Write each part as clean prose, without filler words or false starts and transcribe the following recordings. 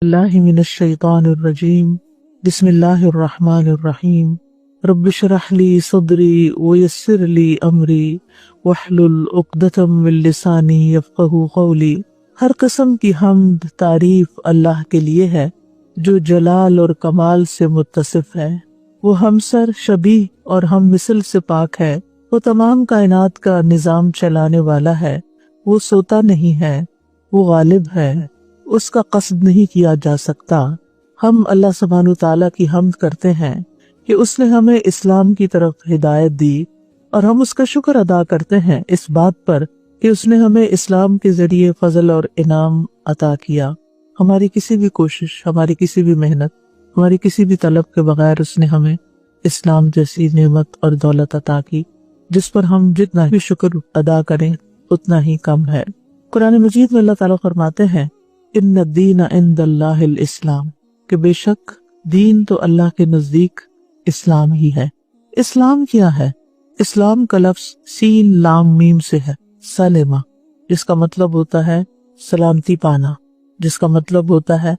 الله من الشيطان الرجيم بسم الله الرحمن الرحيم رب اشرح لي صدري ويسر لي أمري واحلل عقدة من لساني يفقهوا قولي۔ ہر قسم کی حمد تعریف اللہ کے لیے ہے جو جلال اور کمال سے متصف ہے۔ وہ ہمسر شبیہ اور ہم مثل سے پاک ہے۔ وہ تمام کائنات کا نظام چلانے والا ہے۔ وہ سوتا نہیں ہے، وہ غالب ہے، اس کا قصد نہیں کیا جا سکتا۔ ہم اللہ سبحانہ تعالیٰ کی حمد کرتے ہیں کہ اس نے ہمیں اسلام کی طرف ہدایت دی، اور ہم اس کا شکر ادا کرتے ہیں اس بات پر کہ اس نے ہمیں اسلام کے ذریعے فضل اور انعام عطا کیا۔ ہماری کسی بھی کوشش، ہماری کسی بھی محنت، ہماری کسی بھی طلب کے بغیر اس نے ہمیں اسلام جیسی نعمت اور دولت عطا کی، جس پر ہم جتنا بھی شکر ادا کریں اتنا ہی کم ہے۔ قرآن مجید میں اللہ تعالیٰ فرماتے ہیں ان الدین عند اللہ الاسلام، کہ بے شک دین تو اللہ کے نزدیک اسلام ہی ہے۔ اسلام کیا ہے؟ اسلام کا لفظ سین لام میم سے ہے، سلمہ، جس کا مطلب ہوتا ہے سلامتی پانا، جس کا مطلب ہوتا ہے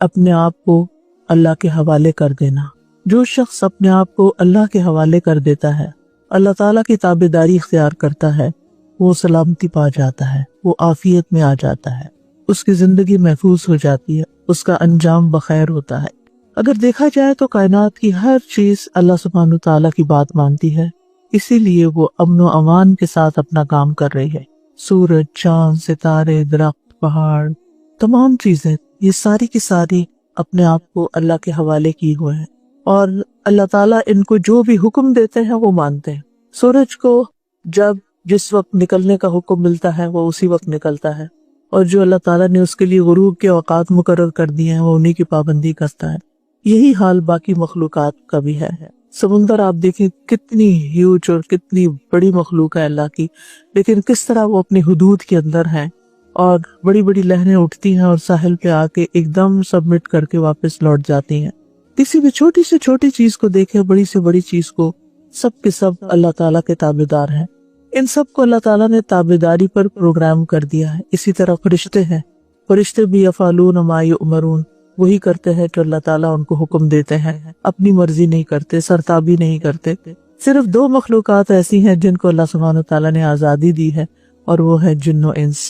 اپنے آپ کو اللہ کے حوالے کر دینا۔ جو شخص اپنے آپ کو اللہ کے حوالے کر دیتا ہے، اللہ تعالیٰ کی تابعداری اختیار کرتا ہے، وہ سلامتی پا جاتا ہے، وہ عافیت میں آ جاتا ہے، اس کی زندگی محفوظ ہو جاتی ہے، اس کا انجام بخیر ہوتا ہے۔ اگر دیکھا جائے تو کائنات کی ہر چیز اللہ سبحانہ تعالیٰ کی بات مانتی ہے، اسی لیے وہ امن و امان کے ساتھ اپنا کام کر رہی ہے۔ سورج، چاند، ستارے، درخت، پہاڑ، تمام چیزیں یہ ساری کی ساری اپنے آپ کو اللہ کے حوالے کی ہوئے ہیں، اور اللہ تعالیٰ ان کو جو بھی حکم دیتے ہیں وہ مانتے ہیں۔ سورج کو جب جس وقت نکلنے کا حکم ملتا ہے وہ اسی وقت نکلتا ہے، اور جو اللہ تعالیٰ نے اس کے لیے غروب کے اوقات مقرر کر دیے ہیں وہ انہی کی پابندی کرتا ہے۔ یہی حال باقی مخلوقات کا بھی ہے۔ سمندر آپ دیکھیں کتنی ہیوج اور کتنی بڑی مخلوق ہے اللہ کی، لیکن کس طرح وہ اپنی حدود کے اندر ہیں، اور بڑی بڑی لہریں اٹھتی ہیں اور ساحل پہ آ کے ایک دم سبمٹ کر کے واپس لوٹ جاتی ہیں۔ کسی بھی چھوٹی سے چھوٹی چیز کو دیکھیں، بڑی سے بڑی چیز کو، سب کے سب اللہ تعالیٰ کے تابعدار ہیں۔ ان سب کو اللہ تعالیٰ نے تابعداری پر پروگرام کر دیا ہے۔ اسی طرح فرشتے ہیں، فرشتے بھی یفعلون ما یؤمرون، وہی کرتے ہیں جو اللہ تعالیٰ ان کو حکم دیتے ہیں، اپنی مرضی نہیں کرتے، سرتابی نہیں کرتے۔ صرف دو مخلوقات ایسی ہیں جن کو اللہ سبحانہ تعالیٰ نے آزادی دی ہے، اور وہ ہے جن و انس،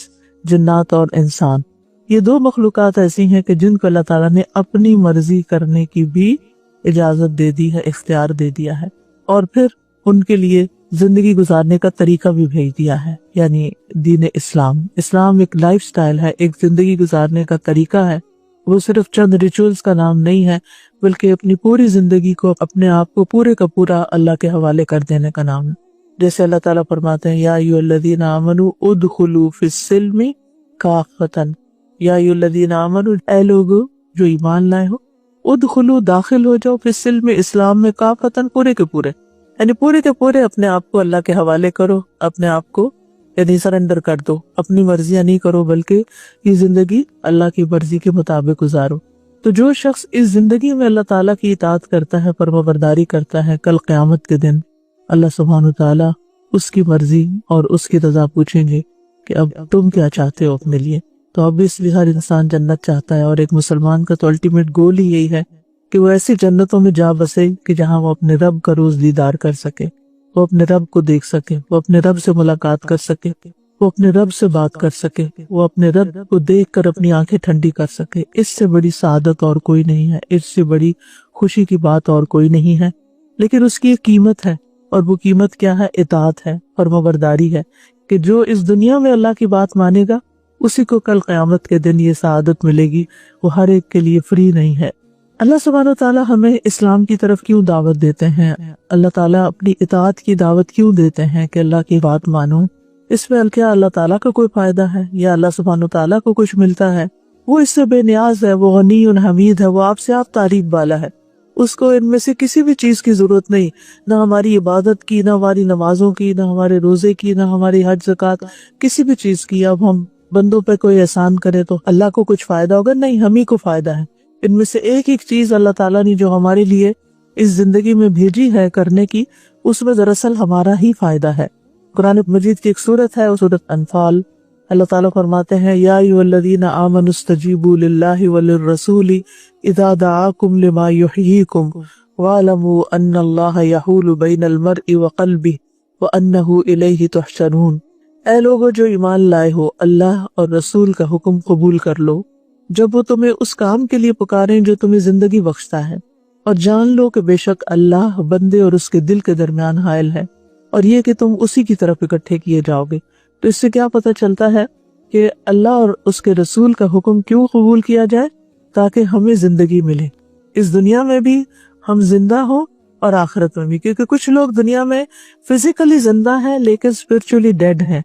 جنات اور انسان۔ یہ دو مخلوقات ایسی ہیں کہ جن کو اللہ تعالیٰ نے اپنی مرضی کرنے کی بھی اجازت دے دی ہے، اختیار دے دیا ہے، اور پھر ان کے لیے زندگی گزارنے کا طریقہ بھی بھیج دیا ہے، یعنی دین اسلام۔ اسلام ایک لائف سٹائل ہے، ایک زندگی گزارنے کا طریقہ ہے۔ وہ صرف چند ریچولز کا نام نہیں ہے، بلکہ اپنی پوری زندگی کو، اپنے آپ کو پورے کا پورا اللہ کے حوالے کر دینے کا نام ہے۔ جیسے اللہ تعالیٰ فرماتے ہیں یا ایھا الذین آمنوا ادخلوا فی السلم کافۃ، یا ایھا الذین آمنوا، اے لوگو جو ایمان لائے ہو، ادخلوا، داخل ہو جاؤ، فی السلم، اسلام میں، کافۃ، پورے کے پورے، یعنی پورے کے پورے اپنے آپ کو اللہ کے حوالے کرو، اپنے آپ کو یعنی سرنڈر کر دو، اپنی مرضیاں نہیں کرو بلکہ یہ زندگی اللہ کی مرضی کے مطابق گزارو۔ تو جو شخص اس زندگی میں اللہ تعالیٰ کی اطاعت کرتا ہے، فرمانبرداری کرتا ہے، کل قیامت کے دن اللہ سبحانہ تعالیٰ اس کی مرضی اور اس کی رضا پوچھیں گے کہ اب تم کیا چاہتے ہو اپنے لیے۔ تو اب اس لیے ہر انسان جنت چاہتا ہے، اور ایک مسلمان کا تو الٹیمیٹ گول ہی یہی ہے کہ وہ ایسی جنتوں میں جا بسے کہ جہاں وہ اپنے رب کا روز دیدار کر سکے، وہ اپنے رب کو دیکھ سکے، وہ اپنے رب سے ملاقات کر سکے، وہ اپنے رب سے بات کر سکے، وہ اپنے رب کو دیکھ کر اپنی آنکھیں ٹھنڈی کر سکے۔ اس سے بڑی سعادت اور کوئی نہیں ہے، اس سے بڑی خوشی کی بات اور کوئی نہیں ہے۔ لیکن اس کی ایک قیمت ہے، اور وہ قیمت کیا ہے؟ اطاعت ہے، فرمانبرداری ہے، کہ جو اس دنیا میں اللہ کی بات مانے گا اسی کو کل قیامت کے دن یہ سعادت ملے گی۔ وہ ہر ایک کے لیے فری نہیں ہے۔ اللہ سبحانہ تعالیٰ ہمیں اسلام کی طرف کیوں دعوت دیتے ہیں؟ اللہ تعالیٰ اپنی اطاعت کی دعوت کیوں دیتے ہیں کہ اللہ کی بات مانو؟ اس میں کیا اللہ تعالیٰ کا کوئی فائدہ ہے یا اللہ سبحانہ تعالیٰ کو کچھ ملتا ہے؟ وہ اس سے بے نیاز ہے، وہ غنی حمید ہے، وہ آپ سے آپ تعریف والا ہے، اس کو ان میں سے کسی بھی چیز کی ضرورت نہیں، نہ ہماری عبادت کی، نہ ہماری نمازوں کی، نہ ہمارے روزے کی، نہ ہماری حج زکوٰۃ، کسی بھی چیز کی۔ اب ہم بندوں پہ کوئی احسان کرے تو اللہ کو کچھ فائدہ ہوگا؟ نہیں، ہم ہی کو فائدہ ہے۔ ان میں سے ایک ایک چیز اللہ تعالیٰ نے جو ہمارے لیے اس زندگی میں بھیجی ہے کرنے کی، اس میں دراصل ہمارا ہی فائدہ ہے۔ قرآن مجید کی ایک سورت ہے، وہ سورت انفال، اللہ تعالیٰ فرماتے ہیں یا ایھا آمنوا استجیبوا للہ وللرسول اذا دعاکم لما یحییکم واعلموا ان اللہ یحول بین المرء وقلبہ وانہ الیہ تحشرون۔ اے لوگو جو ایمان لائے ہو، اللہ اور رسول کا حکم قبول کر لو جب وہ تمہیں اس کام کے لیے پکاریں جو تمہیں زندگی بخشتا ہے، اور جان لو کہ بے شک اللہ بندے اور اس کے دل کے درمیان حائل ہے، اور یہ کہ تم اسی کی طرف اکٹھے کیے جاؤ گے۔ تو اس سے کیا پتہ چلتا ہے کہ اللہ اور اس کے رسول کا حکم کیوں قبول کیا جائے؟ تاکہ ہمیں زندگی ملے، اس دنیا میں بھی ہم زندہ ہوں اور آخرت میں بھی، کیونکہ کچھ لوگ دنیا میں فزیکلی زندہ ہیں لیکن اسپرچولی ڈیڈ ہیں،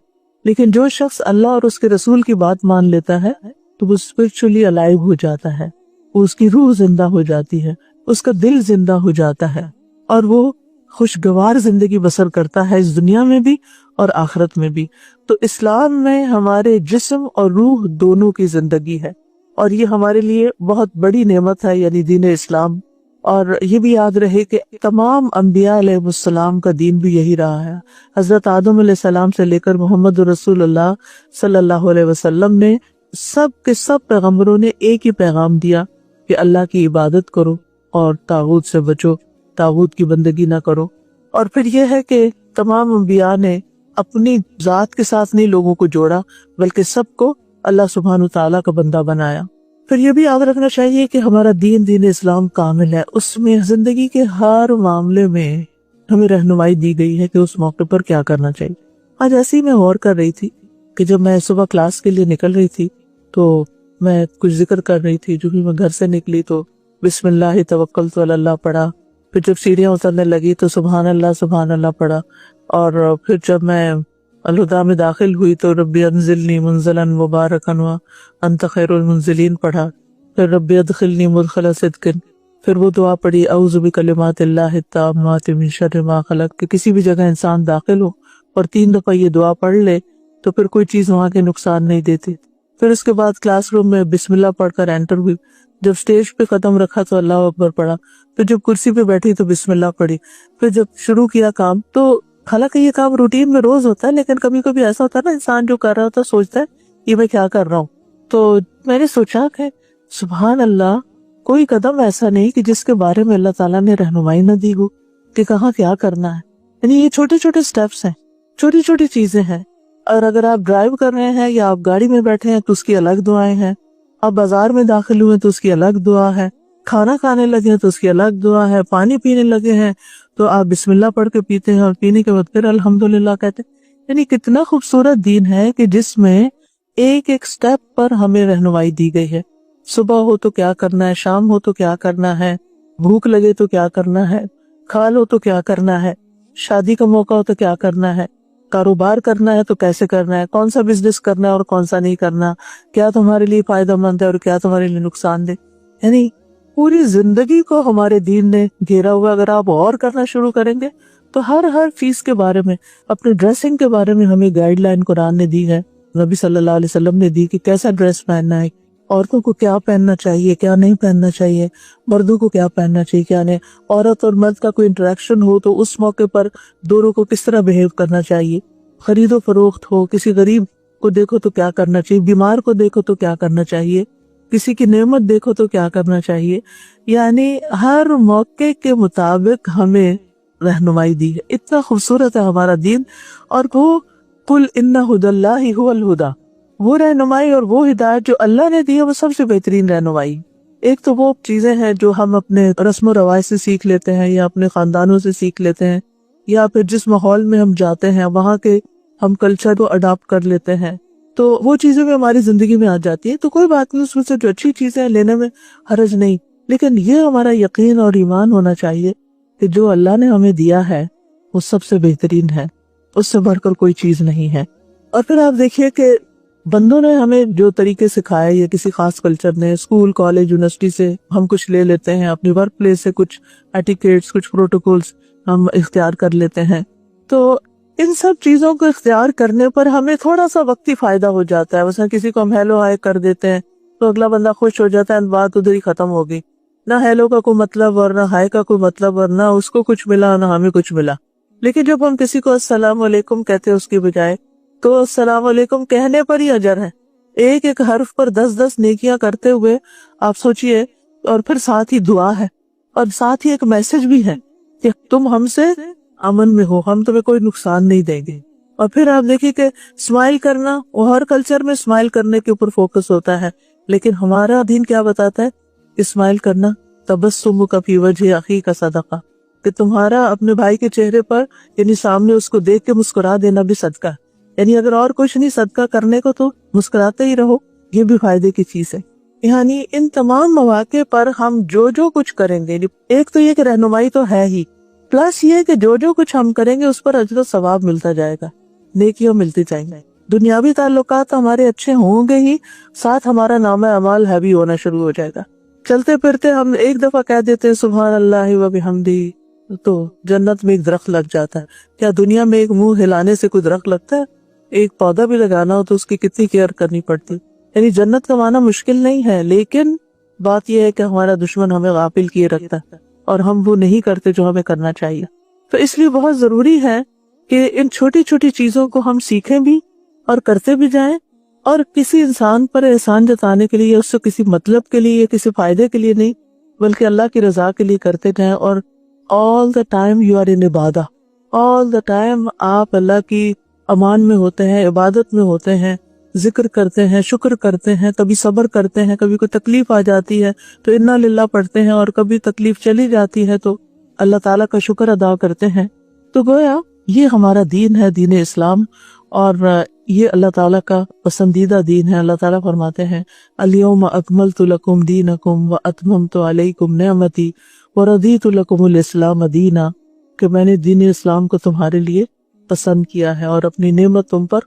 لیکن جو شخص اللہ اور اس کے رسول کی بات مان لیتا ہے تو وہ اسپرچولی الائیو ہو جاتا ہے، وہ اس کی روح زندہ ہو جاتی ہے، اس کا دل زندہ ہو جاتا ہے، اور وہ خوشگوار زندگی بسر کرتا ہے اس دنیا میں بھی اور آخرت میں بھی۔ تو اسلام میں ہمارے جسم اور روح دونوں کی زندگی ہے، اور یہ ہمارے لیے بہت بڑی نعمت ہے، یعنی دین اسلام۔ اور یہ بھی یاد رہے کہ تمام انبیاء علیہ السلام کا دین بھی یہی رہا ہے۔ حضرت آدم علیہ السلام سے لے کر محمد رسول اللہ صلی اللہ علیہ وسلم نے سب کے سب پیغمبروں نے ایک ہی پیغام دیا کہ اللہ کی عبادت کرو اور طاغوت سے بچو، طاغوت کی بندگی نہ کرو۔ اور پھر یہ ہے کہ تمام انبیاء نے اپنی ذات کے ساتھ نہیں لوگوں کو جوڑا، بلکہ سب کو اللہ سبحانہ تعالیٰ کا بندہ بنایا۔ پھر یہ بھی یاد رکھنا چاہیے کہ ہمارا دین اسلام کامل ہے، اس میں زندگی کے ہر معاملے میں ہمیں رہنمائی دی گئی ہے کہ اس موقع پر کیا کرنا چاہیے۔ آج ایسے ہی میں غور کر رہی تھی کہ جب میں صبح کلاس کے لیے نکل رہی تھی تو میں کچھ ذکر کر رہی تھی، جو بھی میں گھر سے نکلی تو بسم اللہ توکلت علی اللہ پڑھا، پھر جب سیڑھیاں اترنے لگی تو سبحان اللہ پڑھا، اور پھر جب میں الہدا میں داخل ہوئی تو ربی انزلنی منزلا مبارکا وانت خیر المنزلین پڑھا، پھر ربی ادخلنی مدخل صدق، پھر وہ دعا پڑھی اعوذ بکلمات اللہ التامات من شر ما خلق، کہ کسی بھی جگہ انسان داخل ہو اور 3 دفعہ یہ دعا پڑھ لے تو پھر کوئی چیز وہاں کے نقصان نہیں دیتی۔ پھر اس کے بعد کلاس روم میں بسم اللہ پڑھ کر انٹر ہوئی، جب سٹیج پہ قدم رکھا تو اللہ اکبر پڑھا، پھر جب کرسی پہ بیٹھی تو بسم اللہ پڑھی، پھر جب شروع کیا کام تو حالانکہ یہ کام روٹین میں روز ہوتا ہے، لیکن کبھی کبھی ایسا ہوتا ہے نا، انسان جو کر رہا ہوتا ہے سوچتا ہے یہ میں کیا کر رہا ہوں۔ تو میں نے سوچا کہ سبحان اللہ، کوئی قدم ایسا نہیں کہ جس کے بارے میں اللہ تعالیٰ نے رہنمائی نہ دی ہو کہ کہاں کیا کرنا ہے۔ یعنی یہ چھوٹے چھوٹے سٹیپس ہیں، چھوٹی چھوٹی چیزیں ہیں، اور اگر آپ ڈرائیو کر رہے ہیں یا آپ گاڑی میں بیٹھے ہیں تو اس کی الگ دعائیں ہیں، آپ بازار میں داخل ہوئے تو اس کی الگ دعا ہے، کھانا کھانے لگے ہیں تو اس کی الگ دعا ہے، پانی پینے لگے ہیں تو آپ بسم اللہ پڑھ کے پیتے ہیں اور پینے کے بعد پھر الحمدللہ کہتے ہیں۔ یعنی کتنا خوبصورت دین ہے کہ جس میں ایک ایک سٹیپ پر ہمیں رہنمائی دی گئی ہے۔ صبح ہو تو کیا کرنا ہے، شام ہو تو کیا کرنا ہے، بھوک لگے تو کیا کرنا ہے، کھا لو تو کیا کرنا ہے، شادی کا موقع ہو تو کیا کرنا ہے، کاروبار کرنا ہے تو کیسے کرنا ہے، کون سا بزنس کرنا ہے اور کون سا نہیں کرنا، کیا تمہارے لیے فائدہ مند ہے اور کیا تمہارے لیے نقصان دہ۔ یعنی پوری زندگی کو ہمارے دین نے گھیرا ہوا۔ اگر آپ اور کرنا شروع کریں گے تو ہر چیز کے بارے میں، اپنے ڈریسنگ کے بارے میں ہمیں گائیڈ لائن قرآن نے دی ہے، نبی صلی اللہ علیہ وسلم نے دی کہ کیسا ڈریس پہننا ہے، عورتوں کو کیا پہننا چاہیے کیا نہیں پہننا چاہیے، مردوں کو کیا پہننا چاہیے کیا نہیں، عورت اور مرد کا کوئی انٹریکشن ہو تو اس موقع پر دونوں کو کس طرح بہیو کرنا چاہیے، خرید و فروخت ہو، کسی غریب کو دیکھو تو کیا کرنا چاہیے، بیمار کو دیکھو تو کیا کرنا چاہیے، کسی کی نعمت دیکھو تو کیا کرنا چاہیے۔ یعنی ہر موقع کے مطابق ہمیں رہنمائی دی ہے۔ اتنا خوبصورت ہے ہمارا دین، اور وہ قل ان ھدی اللہ ھو الھدی، وہ رہنمائی اور وہ ہدایت جو اللہ نے دی ہے وہ سب سے بہترین رہنمائی۔ ایک تو وہ چیزیں ہیں جو ہم اپنے رسم و رواج سے سیکھ لیتے ہیں یا اپنے خاندانوں سے سیکھ لیتے ہیں، یا پھر جس ماحول میں ہم جاتے ہیں وہاں کے ہم کلچر کو اڈاپٹ کر لیتے ہیں، تو وہ چیزیں بھی ہماری زندگی میں آ جاتی ہیں۔ تو کوئی بات نہیں، اس میں سے جو اچھی چیزیں لینے میں حرج نہیں، لیکن یہ ہمارا یقین اور ایمان ہونا چاہیے کہ جو اللہ نے ہمیں دیا ہے وہ سب سے بہترین ہے، اس سے بڑھ کر کوئی چیز نہیں ہے۔ اور پھر آپ دیکھیے کہ بندوں نے ہمیں جو طریقے سکھائے یا کسی خاص کلچر نے، اسکول کالج یونیورسٹی سے ہم کچھ لے لیتے ہیں، اپنی ورک پلیس سے کچھ ایٹیکیٹس کچھ پروٹوکولز ہم اختیار کر لیتے ہیں، تو ان سب چیزوں کو اختیار کرنے پر ہمیں تھوڑا سا وقتی فائدہ ہو جاتا ہے۔ مثلا کسی کو ہم ہیلو ہائے کر دیتے ہیں تو اگلا بندہ خوش ہو جاتا ہے، بات ادھر ہی ختم ہو گئی، نہ ہیلو کا کوئی مطلب اور نہ ہائے کا کوئی مطلب، اور نہ اس کو کچھ ملا نہ ہمیں کچھ ملا۔ لیکن جب ہم کسی کو السلام علیکم کہتے ہیں اس کی بجائے تو السلام علیکم کہنے پر ہی اجر ہے، ایک ایک حرف پر 10 نیکیاں کرتے ہوئے آپ سوچئے، اور پھر ساتھ ہی دعا ہے اور ساتھ ہی ایک میسج بھی ہے کہ تم ہم سے امن میں ہو، ہم تمہیں کوئی نقصان نہیں دیں گے۔ اور پھر آپ دیکھیے کہ اسمائل کرنا، وہ ہر کلچر میں اسمائل کرنے کے اوپر فوکس ہوتا ہے، لیکن ہمارا دین کیا بتاتا ہے؟ اسمائل کرنا تبسمک فی وجہ اخیک صدقہ، کہ تمہارا اپنے بھائی کے چہرے پر یعنی سامنے اس کو دیکھ کے مسکرا دینا بھی صدقہ، یعنی اگر اور کچھ نہیں صدقہ کرنے کو تو مسکراتے ہی رہو، یہ بھی فائدے کی چیز ہے۔ یعنی ان تمام مواقع پر ہم جو کچھ کریں گے، ایک تو یہ کہ رہنمائی تو ہے ہی، پلس یہ کہ جو کچھ ہم کریں گے اس پر اجر و ثواب ملتا جائے گا، نیکیاں ملتی جائیں گے، دنیاوی تعلقات ہمارے اچھے ہوں گے ہی، ساتھ ہمارا نام اعمال ہیوی ہونا شروع ہو جائے گا۔ چلتے پھرتے ہم ایک دفعہ کہہ دیتے ہیں سبحان اللہ و بحمدہ، تو جنت میں ایک درخت لگ جاتا ہے۔ کیا دنیا میں ایک منہ ہلانے سے کوئی درخت لگتا ہے؟ ایک پودا بھی لگانا ہو تو اس کی کتنی کیئر کرنی پڑتی، یعنی جنت کمانا مشکل نہیں ہے، لیکن بات یہ ہے کہ ہمارا دشمن ہمیں غافل کیے رکھتا ہے اور ہم وہ نہیں کرتے جو ہمیں کرنا چاہیے۔ تو اس لیے بہت ضروری ہے کہ ان چھوٹی چھوٹی چیزوں کو ہم سیکھیں بھی اور کرتے بھی جائیں، اور کسی انسان پر احسان جتانے کے لیے، اس سے کسی مطلب کے لیے، کسی فائدے کے لیے نہیں، بلکہ اللہ کی رضا کے لیے کرتے جائیں۔ اور all the time you are in Ubadah, all the time آپ اللہ کی امان میں ہوتے ہیں، عبادت میں ہوتے ہیں، ذکر کرتے ہیں، شکر کرتے ہیں، کبھی صبر کرتے ہیں، کبھی کوئی تکلیف آ جاتی ہے تو انا للہ پڑھتے ہیں، اور کبھی تکلیف چلی جاتی ہے تو اللہ تعالیٰ کا شکر ادا کرتے ہیں۔ تو گویا یہ ہمارا دین ہے، دین اسلام، اور یہ اللہ تعالیٰ کا پسندیدہ دین ہے۔ اللہ تعالیٰ فرماتے ہیں الیوم اکملت لکم دینکم واتممت علیکم نعمتی ورضیت لکم الاسلام دینا، کہ میں نے دین اسلام کو تمہارے لیے پسند کیا ہے اور اپنی نعمت تم پر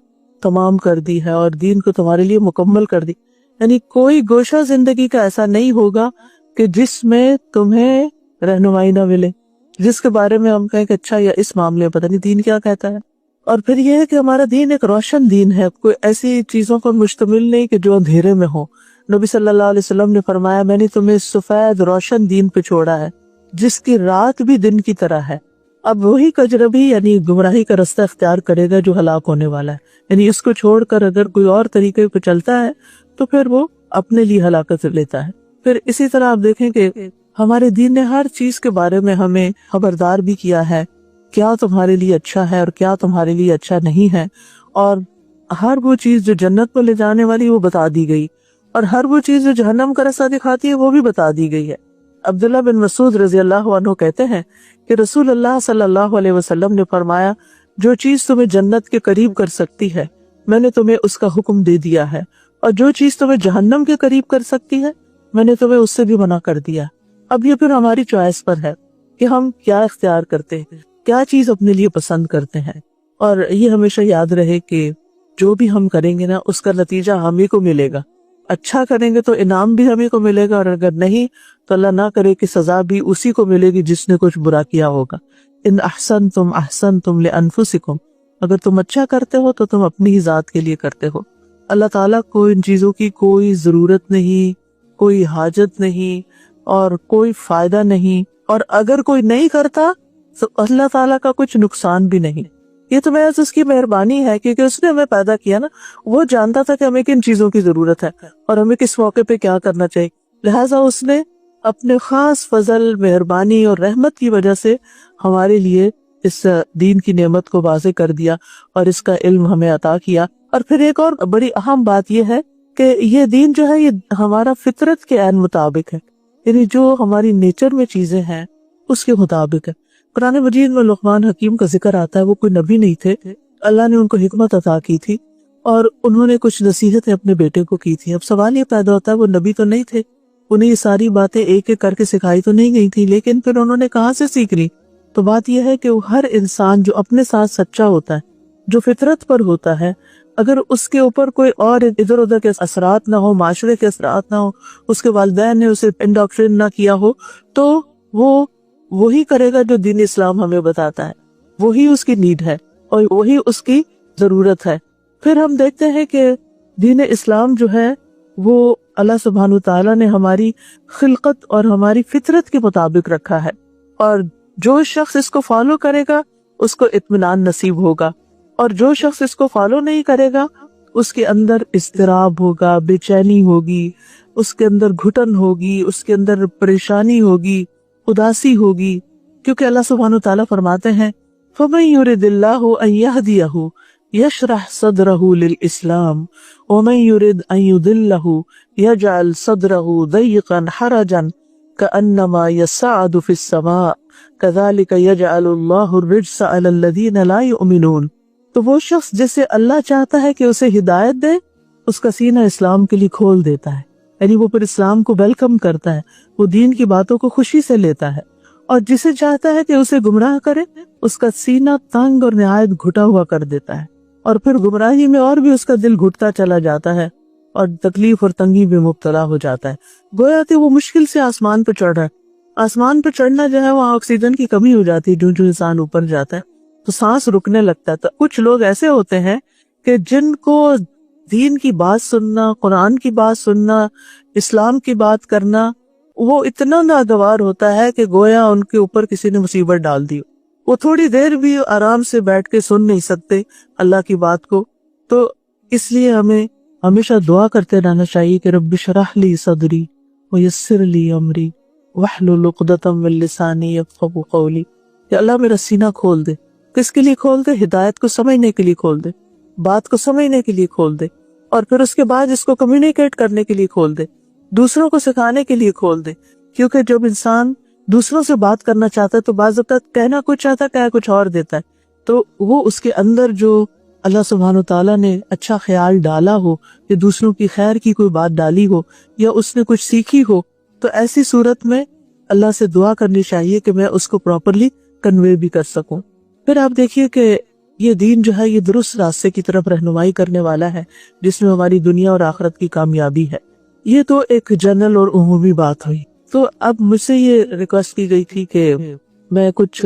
تمام کر دی ہے اور دین کو تمہارے لیے مکمل کر دی۔ یعنی کوئی گوشہ زندگی کا ایسا نہیں ہوگا کہ جس میں تمہیں رہنمائی نہ ملے، جس کے بارے میں ہم کہیں کہ اچھا یا اس معاملے میں پتہ نہیں دین کیا کہتا ہے۔ اور پھر یہ ہے کہ ہمارا دین ایک روشن دین ہے، کوئی ایسی چیزوں پر مشتمل نہیں کہ جو اندھیرے میں ہو۔ نبی صلی اللہ علیہ وسلم نے فرمایا میں نے تمہیں سفید روشن دین پہ چھوڑا ہے جس کی رات بھی دن کی طرح ہے۔ اب وہی کجربی یعنی گمراہی کا رستہ اختیار کرے گا جو ہلاک ہونے والا ہے، یعنی اس کو چھوڑ کر اگر کوئی اور طریقے پہ چلتا ہے تو پھر وہ اپنے لیے ہلاکت لیتا ہے۔ پھر اسی طرح آپ دیکھیں کہ ہمارے دین نے ہر چیز کے بارے میں ہمیں خبردار بھی کیا ہے، کیا تمہارے لیے اچھا ہے اور کیا تمہارے لیے اچھا نہیں ہے، اور ہر وہ چیز جو جنت میں لے جانے والی وہ بتا دی گئی، اور ہر وہ چیز جو جہنم کا راستہ دکھاتی ہے وہ بھی بتا دی گئی ہے۔ عبداللہ بن مسعود رضی اللہ عنہ کہتے ہیں کہ رسول اللہ صلی اللہ علیہ وسلم نے فرمایا جو چیز تمہیں جنت کے قریب کر سکتی ہے میں نے تمہیں اس کا حکم دے دیا ہے، اور جو چیز تمہیں جہنم کے قریب کر سکتی ہے میں نے تمہیں اس سے بھی منع کر دیا۔ اب یہ پھر ہماری چوائس پر ہے کہ ہم کیا اختیار کرتے ہیں، کیا چیز اپنے لیے پسند کرتے ہیں۔ اور یہ ہمیشہ یاد رہے کہ جو بھی ہم کریں گے نا اس کا نتیجہ ہم ہی کو ملے گا، اچھا کریں گے تو انعام بھی ہمیں کو ملے گا، اور اگر نہیں تو اللہ نہ کرے کہ سزا بھی اسی کو ملے گی جس نے کچھ برا کیا ہوگا۔ ان احسنتم احسنتم لانفسکم، اگر تم اچھا کرتے ہو تو تم اپنی ہی ذات کے لیے کرتے ہو۔ اللہ تعالیٰ کو ان چیزوں کی کوئی ضرورت نہیں، کوئی حاجت نہیں اور کوئی فائدہ نہیں، اور اگر کوئی نہیں کرتا تو اللہ تعالیٰ کا کچھ نقصان بھی نہیں۔ یہ تو محض اس کی مہربانی ہے کیونکہ اس نے ہمیں پیدا کیا نا، وہ جانتا تھا کہ ہمیں کن چیزوں کی ضرورت ہے اور ہمیں کس موقع پہ کیا کرنا چاہیے، لہٰذا اس نے اپنے خاص فضل، مہربانی اور رحمت کی وجہ سے ہمارے لیے اس دین کی نعمت کو واضح کر دیا اور اس کا علم ہمیں عطا کیا۔ اور پھر ایک اور بڑی اہم بات یہ ہے کہ یہ دین جو ہے یہ ہمارا فطرت کے عین مطابق ہے، یعنی جو ہماری نیچر میں چیزیں ہیں اس کے مطابق ہے۔ قرآن مجید میں لقمان حکیم کا ذکر آتا ہے، وہ کوئی نبی نہیں تھے، اللہ نے ان کو حکمت عطا کی تھی اور انہوں نے کچھ نصیحتیں اپنے بیٹے کو کی تھی۔ اب سوال یہ پیدا ہوتا ہے وہ نبی تو نہیں تھے، انہیں یہ ساری باتیں ایک ایک کر کے سکھائی تو نہیں گئی تھی، لیکن پھر انہوں نے کہاں سے سیکھ لی؟ تو بات یہ ہے کہ ہر انسان جو اپنے ساتھ سچا ہوتا ہے، جو فطرت پر ہوتا ہے، اگر اس کے اوپر کوئی اور ادھر ادھر کے اثرات نہ ہو، معاشرے کے اثرات نہ ہو، اس کے والدین نے اسے انڈاکٹرین نہ کیا ہو، تو وہ وہی کرے گا جو دین اسلام ہمیں بتاتا ہے، وہی اس کی نیڈ ہے اور وہی اس کی ضرورت ہے۔ پھر ہم دیکھتے ہیں کہ دین اسلام جو ہے وہ اللہ سبحانہ وتعالیٰ نے ہماری خلقت اور ہماری فطرت کے مطابق رکھا ہے، اور جو شخص اس کو فالو کرے گا اس کو اطمینان نصیب ہوگا، اور جو شخص اس کو فالو نہیں کرے گا اس کے اندر اضطراب ہوگا، بے چینی ہوگی، اس کے اندر گھٹن ہوگی، اس کے اندر پریشانی ہوگی، اداسی ہوگی، کیونکہ اللہ سبحانہ وتعالیٰ فرماتے ہیں فَمَن يُرِدِ اللَّهُ أَن يَهْدِيَهُ يَشْرَحْ صَدْرَهُ لِلْإِسْلَامِ وَمَن يُرِدْ أَن يُضِلَّهُ يَجْعَلْ صَدْرَهُ ضَيِّقًا حَرَجًا كَأَنَّمَا يَصَّعَّدُ فِي السَّمَاءِ كَذَلِكَ يَجْعَلُ اللَّهُ الرِّجْسَ عَلَى الَّذِينَ لَا يُؤْمِنُونَ۔ تو وہ شخص جسے اللہ چاہتا ہے کہ اسے ہدایت دے، اس کا سینہ اسلام کے لیے کھول دیتا ہے، یعنی وہ پھر اسلام کو ویلکم کرتا ہے، وہ دین کی باتوں کو خوشی سے لیتا ہے، اور جسے چاہتا ہے کہ اسے گمراہ کرے اس کا سینہ تنگ اور نہایت گھٹا ہوا کر دیتا ہے، اور پھر گمراہی میں اور بھی اس کا دل گھٹتا چلا جاتا ہے اور تکلیف اور تنگی میں مبتلا ہو جاتا ہے۔ گویا کہ وہ مشکل سے آسمان پہ چڑھ رہا ہے، آسمان پہ چڑھنا جو ہے وہاں آکسیجن کی کمی ہو جاتی ہے، جو جو انسان اوپر جاتا ہے تو سانس رکنے لگتا ہے۔ تو کچھ لوگ ایسے ہوتے ہیں کہ جن کو دین کی بات سننا، قرآن کی بات سننا، اسلام کی بات کرنا وہ اتنا ناگوار ہوتا ہے کہ گویا ان کے اوپر کسی نے مصیبت ڈال دی، وہ تھوڑی دیر بھی آرام سے بیٹھ کے سن نہیں سکتے اللہ کی بات کو۔ تو اس لیے ہمیں ہمیشہ دعا کرتے رہنا چاہیے کہ رب اشرح لی صدری ویسر لی امری واحلل عقدۃ من لسانی یفقہوا قولی، کہ اللہ میرا سینہ کھول دے۔ کس کے لیے کھول دے؟ ہدایت کو سمجھنے کے لیے کھول دے، بات کو سمجھنے کے لیے کھول دے، اور پھر اس کے بعد اس کو کمیونیکیٹ کرنے کے لیے کھول دے، دوسروں کو سکھانے کے لیے کھول دے۔ کیونکہ جب انسان دوسروں سے بات کرنا چاہتا ہے تو بعض اوقات کہنا کچھ چاہتا ہے، کہہ کچھ اور دیتا ہے، تو وہ اس کے اندر جو اللہ سبحانہ وتعالیٰ نے اچھا خیال ڈالا ہو یا دوسروں کی خیر کی کوئی بات ڈالی ہو یا اس نے کچھ سیکھی ہو، تو ایسی صورت میں اللہ سے دعا کرنی چاہیے کہ میں اس کو پراپرلی کنوے بھی کر سکوں۔ پھر آپ دیکھیے کہ یہ دین جو ہے یہ درست راستے کی طرف رہنمائی کرنے والا ہے جس میں ہماری دنیا اور آخرت کی کامیابی ہے۔ یہ تو ایک جنرل اور عمومی بات ہوئی۔ تو اب مجھ سے یہ ریکویسٹ کی گئی تھی کہ میں کچھ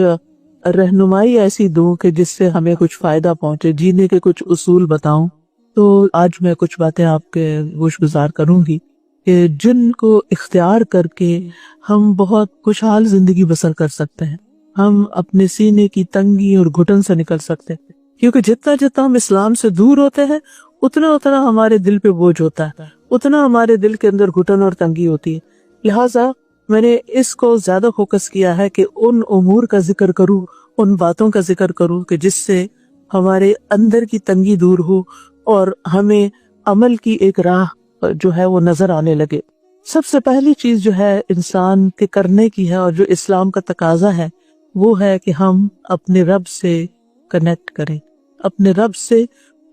رہنمائی ایسی دوں کہ جس سے ہمیں کچھ فائدہ پہنچے، جینے کے کچھ اصول بتاؤں۔ تو آج میں کچھ باتیں آپ کے گوش گزار کروں گی کہ جن کو اختیار کر کے ہم بہت خوشحال زندگی بسر کر سکتے ہیں، ہم اپنے سینے کی تنگی اور گھٹن سے نکل سکتے ہیں، کیونکہ جتنا جتنا ہم اسلام سے دور ہوتے ہیں اتنا اتنا ہمارے دل پہ بوجھ ہوتا ہے، اتنا ہمارے دل کے اندر گھٹن اور تنگی ہوتی ہے۔ لہٰذا میں نے اس کو زیادہ فوکس کیا ہے کہ ان امور کا ذکر کروں، ان باتوں کا ذکر کروں کہ جس سے ہمارے اندر کی تنگی دور ہو اور ہمیں عمل کی ایک راہ جو ہے وہ نظر آنے لگے۔ سب سے پہلی چیز جو ہے انسان کے کرنے کی ہے اور جو اسلام کا تقاضا ہے وہ ہے کہ ہم اپنے رب سے کنیکٹ کریں، اپنے رب سے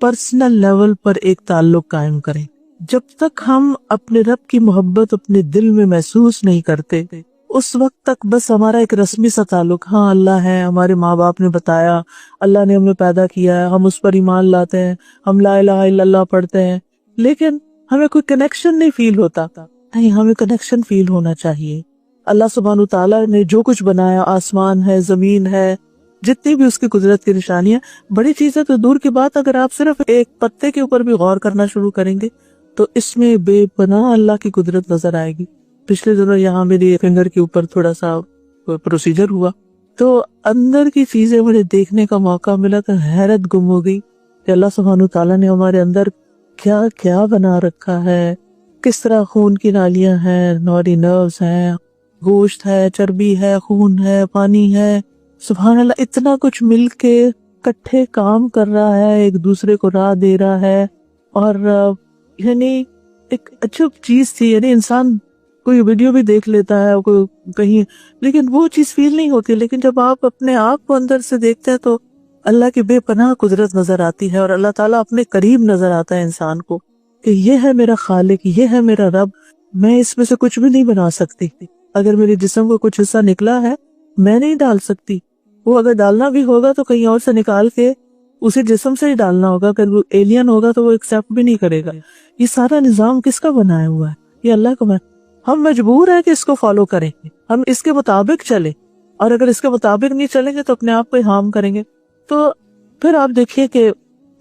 پرسنل لیول پر ایک تعلق قائم کریں۔ جب تک ہم اپنے رب کی محبت اپنے دل میں محسوس نہیں کرتے اس وقت تک بس ہمارا ایک رسمی سا تعلق، ہاں اللہ ہے، ہمارے ماں باپ نے بتایا، اللہ نے ہمیں پیدا کیا ہے، ہم اس پر ایمان لاتے ہیں، ہم لا الہ الا اللہ پڑھتے ہیں، لیکن ہمیں کوئی کنیکشن نہیں فیل ہوتا۔ نہیں، ہمیں کنیکشن فیل ہونا چاہیے۔ اللہ سبحانہ تعالیٰ نے جو کچھ بنایا، آسمان ہے، زمین ہے، جتنی بھی اس کی قدرت کی نشانیاں، بڑی چیزیں تو دور کی بات، اگر آپ صرف ایک پتے کے اوپر بھی غور کرنا شروع کریں گے تو اس میں بے پناہ اللہ کی قدرت نظر آئے گی۔ پچھلے دنوں یہاں میری فنگر کے اوپر تھوڑا سا پروسیجر ہوا تو اندر کی چیزیں مجھے دیکھنے کا موقع ملا تو حیرت گم ہو گئی کہ اللہ سبحانہ تعالیٰ نے ہمارے اندر کیا کیا بنا رکھا ہے، کس طرح خون کی نالیاں ہیں، نوری نروز ہیں، گوشت ہے، چربی ہے، خون ہے، پانی ہے، سبحان اللہ، اتنا کچھ مل کے کٹھے کام کر رہا ہے، ایک دوسرے کو راہ دے رہا ہے۔ اور یعنی ایک اچھی چیز تھی، یعنی انسان کوئی ویڈیو بھی دیکھ لیتا ہے کوئی کہیں، لیکن وہ چیز فیل نہیں ہوتی، لیکن جب آپ اپنے آپ کو اندر سے دیکھتے ہیں تو اللہ کی بے پناہ قدرت نظر آتی ہے، اور اللہ تعالیٰ اپنے قریب نظر آتا ہے انسان کو کہ یہ ہے میرا خالق، یہ ہے میرا رب، میں اس میں سے کچھ بھی نہیں بنا سکتی۔ اگر میرے جسم کو کچھ حصہ نکلا ہے میں نہیں ڈال سکتی، وہ اگر ڈالنا بھی ہوگا تو کہیں اور سے نکال کے اسی جسم سے ہی ڈالنا ہوگا، اگر وہ ایلین ہوگا تو وہ ایکسیپٹ بھی نہیں کرے گا۔ یہ سارا نظام کس کا بنایا ہوا ہے؟ یہ اللہ کا بنایا۔ ہم مجبور ہیں کہ اس کو فالو کریں، ہم اس کے مطابق چلیں، اور اگر اس کے مطابق نہیں چلیں گے تو اپنے آپ کو ہارم کریں گے۔ تو پھر آپ دیکھیے کہ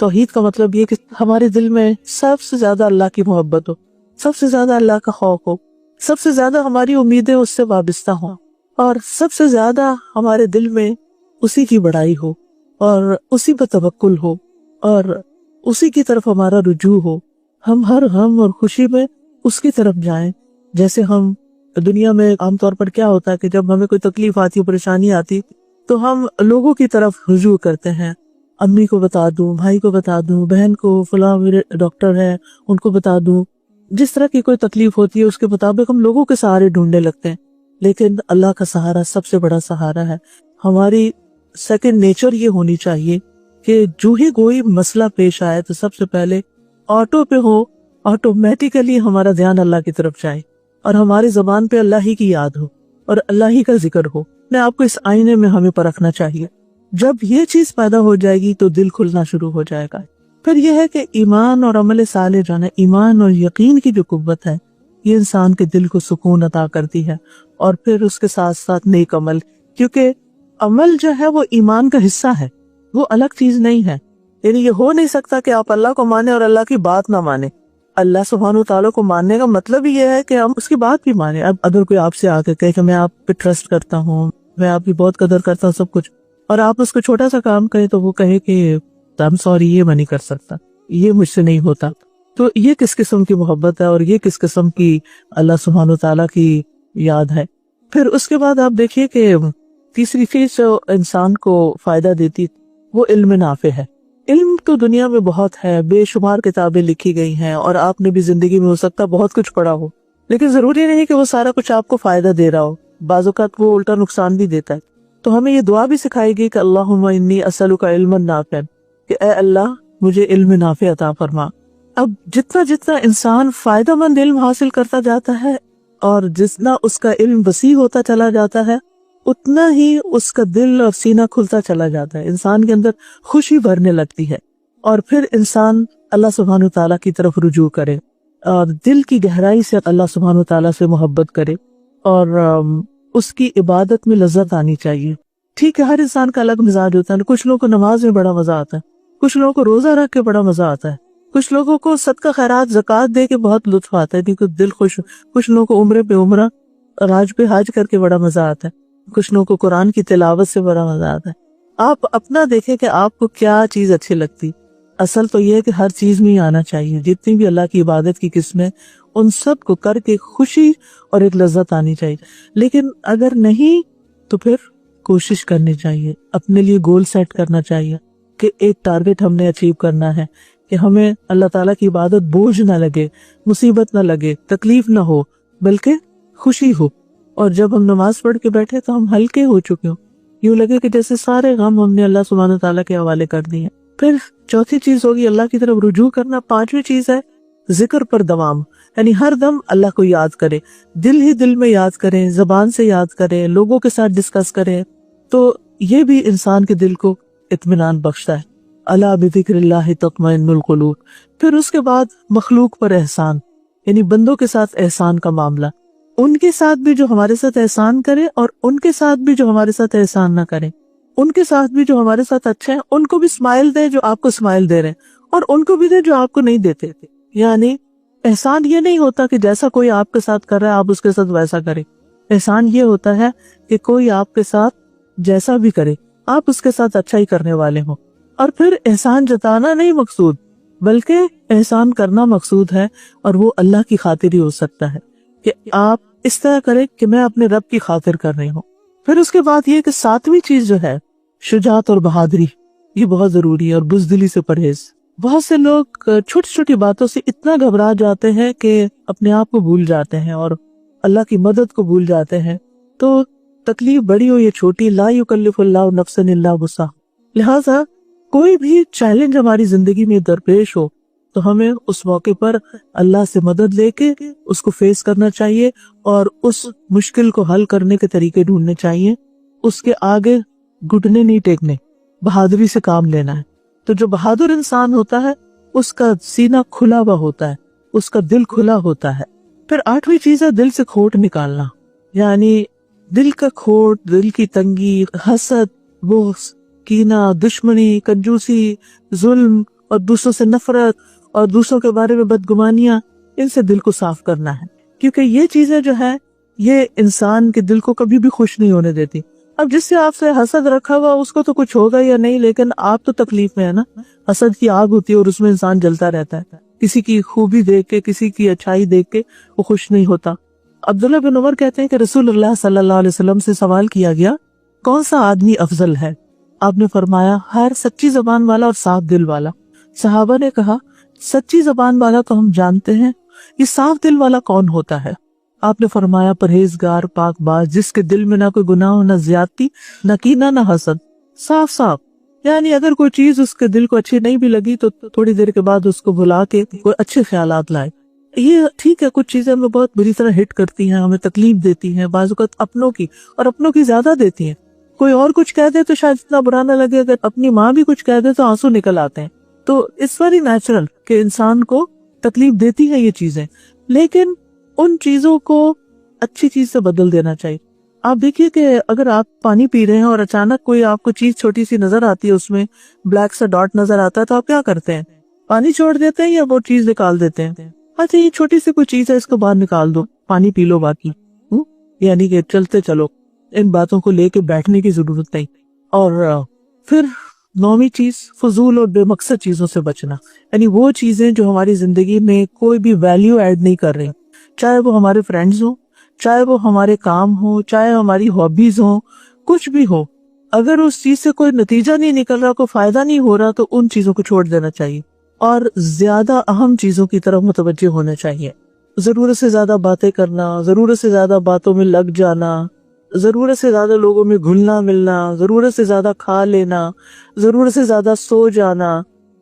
توحید کا مطلب یہ کہ ہمارے دل میں سب سے زیادہ اللہ کی محبت ہو، سب سے زیادہ اللہ کا خوف ہو، سب سے زیادہ ہماری امیدیں اس سے وابستہ ہوں، اور سب سے زیادہ ہمارے دل میں اسی کی بڑائی ہو اور اسی پر توکل ہو، اور اسی کی طرف ہمارا رجوع ہو، ہم ہر غم اور خوشی میں اس کی طرف جائیں. جیسے ہم دنیا میں عام طور پر کیا ہوتا ہے کہ جب ہمیں کوئی تکلیف آتی، پریشانی آتی، تو ہم لوگوں کی طرف رجوع کرتے ہیں. امی کو بتا دوں، بھائی کو بتا دوں، بہن کو، فلاں میرے ڈاکٹر ہے ان کو بتا دوں. جس طرح کی کوئی تکلیف ہوتی ہے اس کے مطابق ہم لوگوں کے سہارے ڈھونڈنے لگتے ہیں. لیکن اللہ کا سہارا سب سے بڑا سہارا ہے. ہماری سیکنڈ نیچر یہ ہونی چاہیے کہ جو ہی کوئی مسئلہ پیش آئے تو سب سے پہلے آٹو پہ ہو، آٹومیٹیکلی ہمارا دھیان اللہ کی طرف جائے اور ہماری زبان پہ اللہ ہی کی یاد ہو اور اللہ ہی کا ذکر ہو. میں آپ کو اس آئینے میں ہمیں پرکھنا چاہیے. جب یہ چیز پیدا ہو جائے گی تو دل کھلنا شروع ہو جائے گا. پھر یہ ہے کہ ایمان اور عمل صالح جو ہے، ایمان اور یقین کی جو قوت ہے، یہ انسان کے دل کو سکون عطا کرتی ہے. اور پھر اس کے ساتھ ساتھ نیک عمل، کیونکہ عمل جو ہے وہ ایمان کا حصہ ہے، وہ الگ چیز نہیں ہے. یعنی یہ ہو نہیں سکتا کہ آپ اللہ کو مانیں اور اللہ کی بات نہ مانیں. اللہ سبحانہ و تعالیٰ کو ماننے کا مطلب یہ ہے کہ ہم اس کی بات بھی مانیں. اب اگر کوئی آپ سے آ کے کہے کہ میں آپ پہ ٹرسٹ کرتا ہوں، میں آپ کی بہت قدر کرتا ہوں سب کچھ، اور آپ اس کو چھوٹا سا کام کہیں تو وہ کہے کہ I'm sorry یہ میں نہیں کر سکتا، یہ مجھ سے نہیں ہوتا، تو یہ کس قسم کی محبت ہے اور یہ کس قسم کی اللہ سبحانہ و تعالیٰ کی یاد ہے. پھر اس کے بعد آپ دیکھیے کہ تیسری چیز جو انسان کو فائدہ دیتی وہ علم نافع ہے. علم تو دنیا میں بہت ہے، بے شمار کتابیں لکھی گئی ہیں اور آپ نے بھی زندگی میں ہو سکتا بہت کچھ پڑھا ہو، لیکن ضروری نہیں کہ وہ سارا کچھ آپ کو فائدہ دے رہا ہو. بعض اوقات وہ الٹا نقصان بھی دیتا ہے. تو ہمیں یہ دعا بھی سکھائی گئی کہ اللہم انی اسألک علما نافعا، کہ اے اللہ مجھے علم نافع عطا فرما. اب جتنا جتنا انسان فائدہ مند علم حاصل کرتا جاتا ہے اور جتنا اس کا علم وسیع ہوتا چلا جاتا ہے، اتنا ہی اس کا دل اور سینہ کھلتا چلا جاتا ہے، انسان کے اندر خوشی بھرنے لگتی ہے، اور پھر انسان اللہ سبحانہ تعالیٰ کی طرف رجوع کرے اور دل کی گہرائی سے اللہ سبحانہ تعالیٰ سے محبت کرے اور اس کی عبادت میں لذت آنی چاہیے. ٹھیک ہے، ہر انسان کا الگ مزاج ہوتا ہے. کچھ لوگوں کو نماز میں بڑا مزہ آتا ہے، کچھ لوگوں کو روزہ رکھ کے بڑا مزہ آتا ہے، کچھ لوگوں کو صدقہ خیرات زکوٰۃ دے کے بہت لطف آتا ہے کیونکہ دل خوش، کچھ لوگوں کو عمرے پہ عمرہ اور حج پہ حج کر کے بڑا مزہ آتا ہے، کچھ لوگوں کو قرآن کی تلاوت سے بڑا مزہ آتا ہے. آپ اپنا دیکھیں کہ آپ کو کیا چیز اچھی لگتی. اصل تو یہ ہے کہ ہر چیز میں ہی آنا چاہیے، جتنی بھی اللہ کی عبادت کی قسمیں ان سب کو کر کے خوشی اور ایک لذت آنی چاہیے. لیکن اگر نہیں تو پھر کوشش کرنی چاہیے، اپنے لیے گول سیٹ کرنا چاہیے کہ ایک ٹارگٹ ہم نے اچیو کرنا ہے کہ ہمیں اللہ تعالیٰ کی عبادت بوجھ نہ لگے، مصیبت نہ لگے، تکلیف نہ ہو، بلکہ خوشی ہو. اور جب ہم نماز پڑھ کے بیٹھے تو ہم ہلکے ہو چکے ہوں، یوں لگے کہ جیسے سارے غم ہم نے اللہ سبحانہ تعالیٰ کے حوالے کر دیے. پھر چوتھی چیز ہوگی اللہ کی طرف رجوع کرنا. پانچویں چیز ہے ذکر پر دوام، یعنی ہر دم اللہ کو یاد کرے، دل ہی دل میں یاد کرے، زبان سے یاد کرے، لوگوں کے ساتھ ڈسکس کرے، تو یہ بھی انسان کے دل کو اطمینان بخشتا ہے. الا بذکر اللہ تطمئن القلوب. پھر اس کے بعد مخلوق پر احسان، یعنی بندوں کے ساتھ احسان کا معاملہ، ان کے ساتھ بھی جو ہمارے ساتھ احسان کرے اور ان کے ساتھ بھی جو ہمارے ساتھ احسان نہ کرے، ان کے ساتھ بھی جو ہمارے ساتھ اچھے ہیں ان کو بھی اسمائل دے جو آپ کو اسمائل دے رہے ہیں، اور ان کو بھی دے جو آپ کو نہیں دیتے تھے. یعنی احسان یہ نہیں ہوتا کہ جیسا کوئی آپ کے ساتھ کر رہا ہے آپ اس کے ساتھ ویسا کریں. احسان یہ ہوتا ہے کہ کوئی آپ کے ساتھ جیسا بھی کرے آپ اس کے ساتھ اچھا ہی کرنے والے ہوں. اور پھر احسان جتانا نہیں مقصود، بلکہ احسان کرنا مقصود ہے، اور وہ اللہ کی خاطر ہی ہو سکتا ہے کہ آپ اس طرح کریں کہ میں اپنے رب کی خاطر کر رہی ہوں. پھر اس کے بعد یہ کہ ساتویں چیز جو ہے شجاعت اور بہادری، یہ بہت ضروری ہے، اور بزدلی سے پرہیز. بہت سے لوگ چھوٹی چھوٹی باتوں سے اتنا گھبرا جاتے ہیں کہ اپنے آپ کو بھول جاتے ہیں اور اللہ کی مدد کو بھول جاتے ہیں. تو تکلیف بڑی ہو یا چھوٹی، لا یکلف اللہ نفسا الا وسعہا. لہٰذا کوئی بھی چیلنج ہماری زندگی میں درپیش ہو تو ہمیں اس موقع پر اللہ سے مدد لے کے اس کو فیس کرنا چاہیے اور اس مشکل کو حل کرنے کے طریقے ڈھونڈنے چاہیے. اس کے آگے گھٹنے نہیں ٹیکنے، بہادری سے کام لینا ہے. تو جو بہادر انسان ہوتا ہے اس کا سینہ کھلا ہوا ہوتا ہے، اس کا دل کھلا ہوتا ہے. پھر آٹھویں چیز ہے دل سے کھوٹ نکالنا، یعنی دل کا کھوٹ، دل کی تنگی، حسد، بغض، کینہ، دشمنی، کنجوسی، ظلم اور دوسروں سے نفرت اور دوسروں کے بارے میں بدگمانیاں، ان سے دل کو صاف کرنا ہے. کیونکہ یہ چیزیں جو ہے یہ انسان کے دل کو کبھی بھی خوش نہیں ہونے دیتی. اب جس سے آپ سے حسد رکھا ہوا اس کو تو کچھ ہوگا یا نہیں، لیکن آپ تو تکلیف میں ہے نا. حسد کی آگ ہوتی ہے اور اس میں انسان جلتا رہتا ہے. کسی کی خوبی دیکھ کے، کسی کی اچھائی دیکھ کے وہ خوش نہیں ہوتا. عبداللہ بن عمر کہتے ہیں کہ رسول اللہ صلی اللہ علیہ وسلم سے سوال کیا گیا کون سا آدمی افضل ہے؟ آپ نے فرمایا ہر سچی زبان والا اور صاف دل والا. صحابہ نے کہا سچی زبان والا تو ہم جانتے ہیں، یہ صاف دل والا کون ہوتا ہے؟ آپ نے فرمایا پرہیزگار، پاک باز، جس کے دل میں نہ کوئی گناہ ہو، نہ زیادتی، نہ کینہ، نہ حسد. صاف صاف یعنی اگر کوئی چیز اس کے دل کو اچھی نہیں بھی لگی تو تھوڑی دیر کے بعد اس کو بھلا کے کوئی اچھے خیالات لائے. یہ ٹھیک ہے، کچھ چیزیں ہمیں بہت بری طرح ہٹ کرتی ہیں، ہمیں تکلیف دیتی ہیں، بعض اوقات اپنوں کی، اور اپنوں کی زیادہ دیتی ہیں. کوئی اور کچھ کہہ دے تو شاید اتنا برا نہ لگے، اگر اپنی ماں بھی کچھ کہہ دے تو آنسو نکل آتے ہیں. تو اٹس ویری نیچرل کہ انسان کو تکلیف دیتی ہیں یہ چیزیں، لیکن ان چیزوں کو اچھی چیز سے بدل دینا چاہیے. آپ دیکھیے کہ اگر آپ پانی پی رہے ہیں اور اچانک کوئی آپ کو چیز چھوٹی سی نظر آتی ہے، اس میں بلیک سا ڈاٹ نظر آتا ہے، تو آپ کیا کرتے ہیں؟ پانی چھوڑ دیتے ہیں یا وہ چیز نکال دیتے ہیں؟ اچھا یہ چھوٹی سی کوئی چیز ہے، اس کو باہر نکال دو، پانی پی لو باقی. یعنی کہ چلتے چلو، ان باتوں کو لے کے بیٹھنے کی ضرورت نہیں. اور پھر نویں چیز، فضول اور بے مقصد چیزوں سے بچنا. یعنی وہ چیزیں جو ہماری زندگی میں کوئی بھی ویلیو ایڈ نہیں کر رہی، چاہے وہ ہمارے فرینڈز ہوں، چاہے وہ ہمارے کام ہو، چاہے ہماری ہابیز ہوں، کچھ بھی ہو، اگر اس چیز سے کوئی نتیجہ نہیں نکل رہا، کوئی فائدہ نہیں ہو رہا، تو ان چیزوں کو چھوڑ دینا چاہیے اور زیادہ اہم چیزوں کی طرف متوجہ ہونا چاہیے. ضرورت سے زیادہ باتیں کرنا، ضرورت سے زیادہ باتوں میں لگ جانا، ضرورت سے زیادہ لوگوں میں گھلنا ملنا، ضرورت سے زیادہ کھا لینا، ضرورت سے زیادہ سو جانا،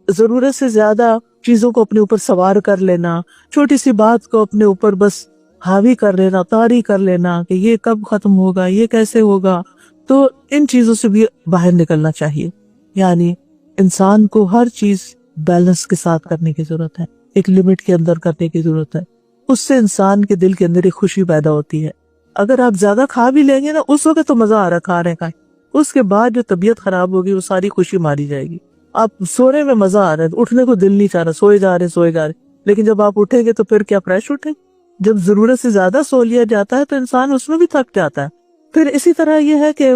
ضرورت سے زیادہ چیزوں کو اپنے اوپر سوار کر لینا، چھوٹی سی بات کو اپنے اوپر بس حاوی کر لینا، طاری کر لینا کہ یہ کب ختم ہوگا، یہ کیسے ہوگا. تو ان چیزوں سے بھی باہر نکلنا چاہیے. یعنی انسان کو ہر چیز بیلنس کے ساتھ کرنے کی ضرورت ہے، ایک لمٹ کے اندر کرنے کی ضرورت ہے. اس سے انسان کے دل کے اندر ایک خوشی پیدا ہوتی ہے. اگر آپ زیادہ کھا بھی لیں گے نا، اس وقت تو مزہ آ رہا کھا رہے کا، اس کے بعد جو طبیعت خراب ہوگی وہ ساری خوشی ماری جائے گی. آپ سونے میں مزہ آ رہا ہے، اٹھنے کو دل نہیں چاہ رہا، سوئے جا رہے، لیکن جب آپ اٹھیں گے تو پھر کیا فریش اٹھیں. جب ضرورت سے زیادہ سو لیا جاتا ہے تو انسان اس میں بھی تھک جاتا ہے. پھر اسی طرح یہ ہے کہ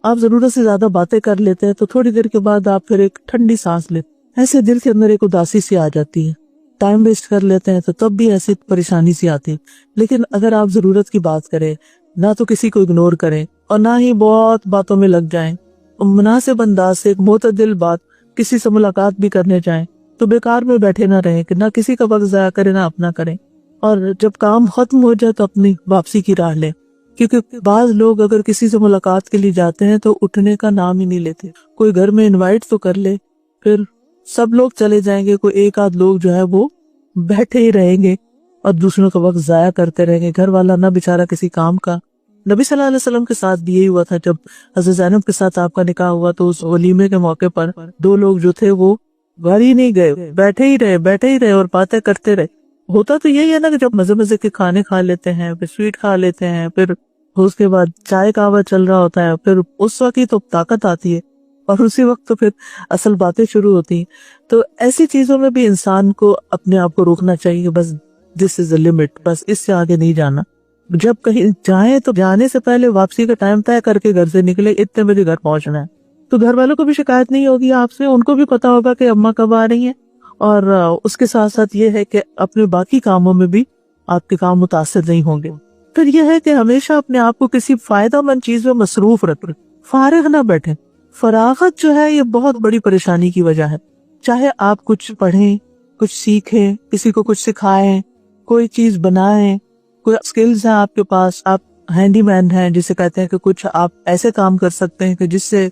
آپ ضرورت سے زیادہ باتیں کر لیتے ہیں تو تھوڑی دیر کے بعد آپ پھر ایک ٹھنڈی سانس لیتے، ایسے دل کے اندر ایک اداسی سی آ جاتی ہے. ٹائم ویسٹ کر لیتے ہیں تو تب بھی ایسی پریشانی سی آتی ہے. لیکن اگر آپ ضرورت کی بات کریں، نہ تو کسی کو اگنور کریں اور نہ ہی بہت باتوں میں لگ جائیں، مناسب انداز سے ایک معتدل بات، کسی سے ملاقات بھی کرنے جائیں تو بیکار میں بیٹھے نہ رہیں کہ نہ کسی کا وقت ضائع کریں نہ اپنا کریں. اور جب کام ختم ہو جائے تو اپنی واپسی کی راہ لیں، کیونکہ بعض لوگ اگر کسی سے ملاقات کے لیے جاتے ہیں تو اٹھنے کا نام ہی نہیں لیتے. کوئی گھر میں انوائٹ تو کر لے، پھر سب لوگ چلے جائیں گے، کوئی ایک آدھ لوگ جو ہے وہ بیٹھے ہی رہیں گے اور دوسروں کا وقت ضائع کرتے رہیں گے. گھر والا نہ بیچارہ کسی کام کا. نبی صلی اللہ علیہ وسلم کے ساتھ بھی یہی ہوا تھا. جب حضرت زینب کے ساتھ آپ کا نکاح ہوا تو اس ولیمے کے موقع پر دو لوگ جو تھے وہ گھر ہی نہیں گئے، بیٹھے ہی رہے اور باتیں کرتے رہے. ہوتا تو یہی ہے نا کہ جب مزے مزے کے کھانے کھا لیتے ہیں، پھر سویٹ کھا لیتے ہیں، پھر اس کے بعد چائے کہوا چل رہا ہوتا ہے، پھر اس وقت ہی تو طاقت آتی ہے اور اسی وقت تو پھر اصل باتیں شروع ہوتی ہیں. تو ایسی چیزوں میں بھی انسان کو اپنے آپ کو روکنا چاہیے. بس دس از اے لمٹ، بس اس سے آگے نہیں جانا. جب کہیں جائیں تو جانے سے پہلے واپسی کا ٹائم طے کر کے گھر سے نکلے، اتنے بجے گھر پہنچنا ہے. تو گھر والوں کو بھی شکایت نہیں ہوگی آپ سے، ان کو بھی پتا ہوگا کہ اماں کب آ رہی ہیں. اور اس کے ساتھ ساتھ یہ ہے کہ اپنے باقی کاموں میں بھی آپ کے کام متاثر نہیں ہوں گے. پھر یہ ہے کہ ہمیشہ اپنے آپ کو کسی فائدہ مند چیز میں مصروف رکھیں، فارغ نہ بیٹھیں. فراغت جو ہے یہ بہت بڑی پریشانی کی وجہ ہے. چاہے آپ کچھ پڑھیں، کچھ سیکھیں، کسی کو کچھ سکھائیں، کوئی چیز بنائیں، کوئی سکلز ہیں آپ کے پاس، آپ ہینڈی مین ہیں جسے کہتے ہیں کہ کچھ آپ ایسے کام کر سکتے ہیں کہ جس سے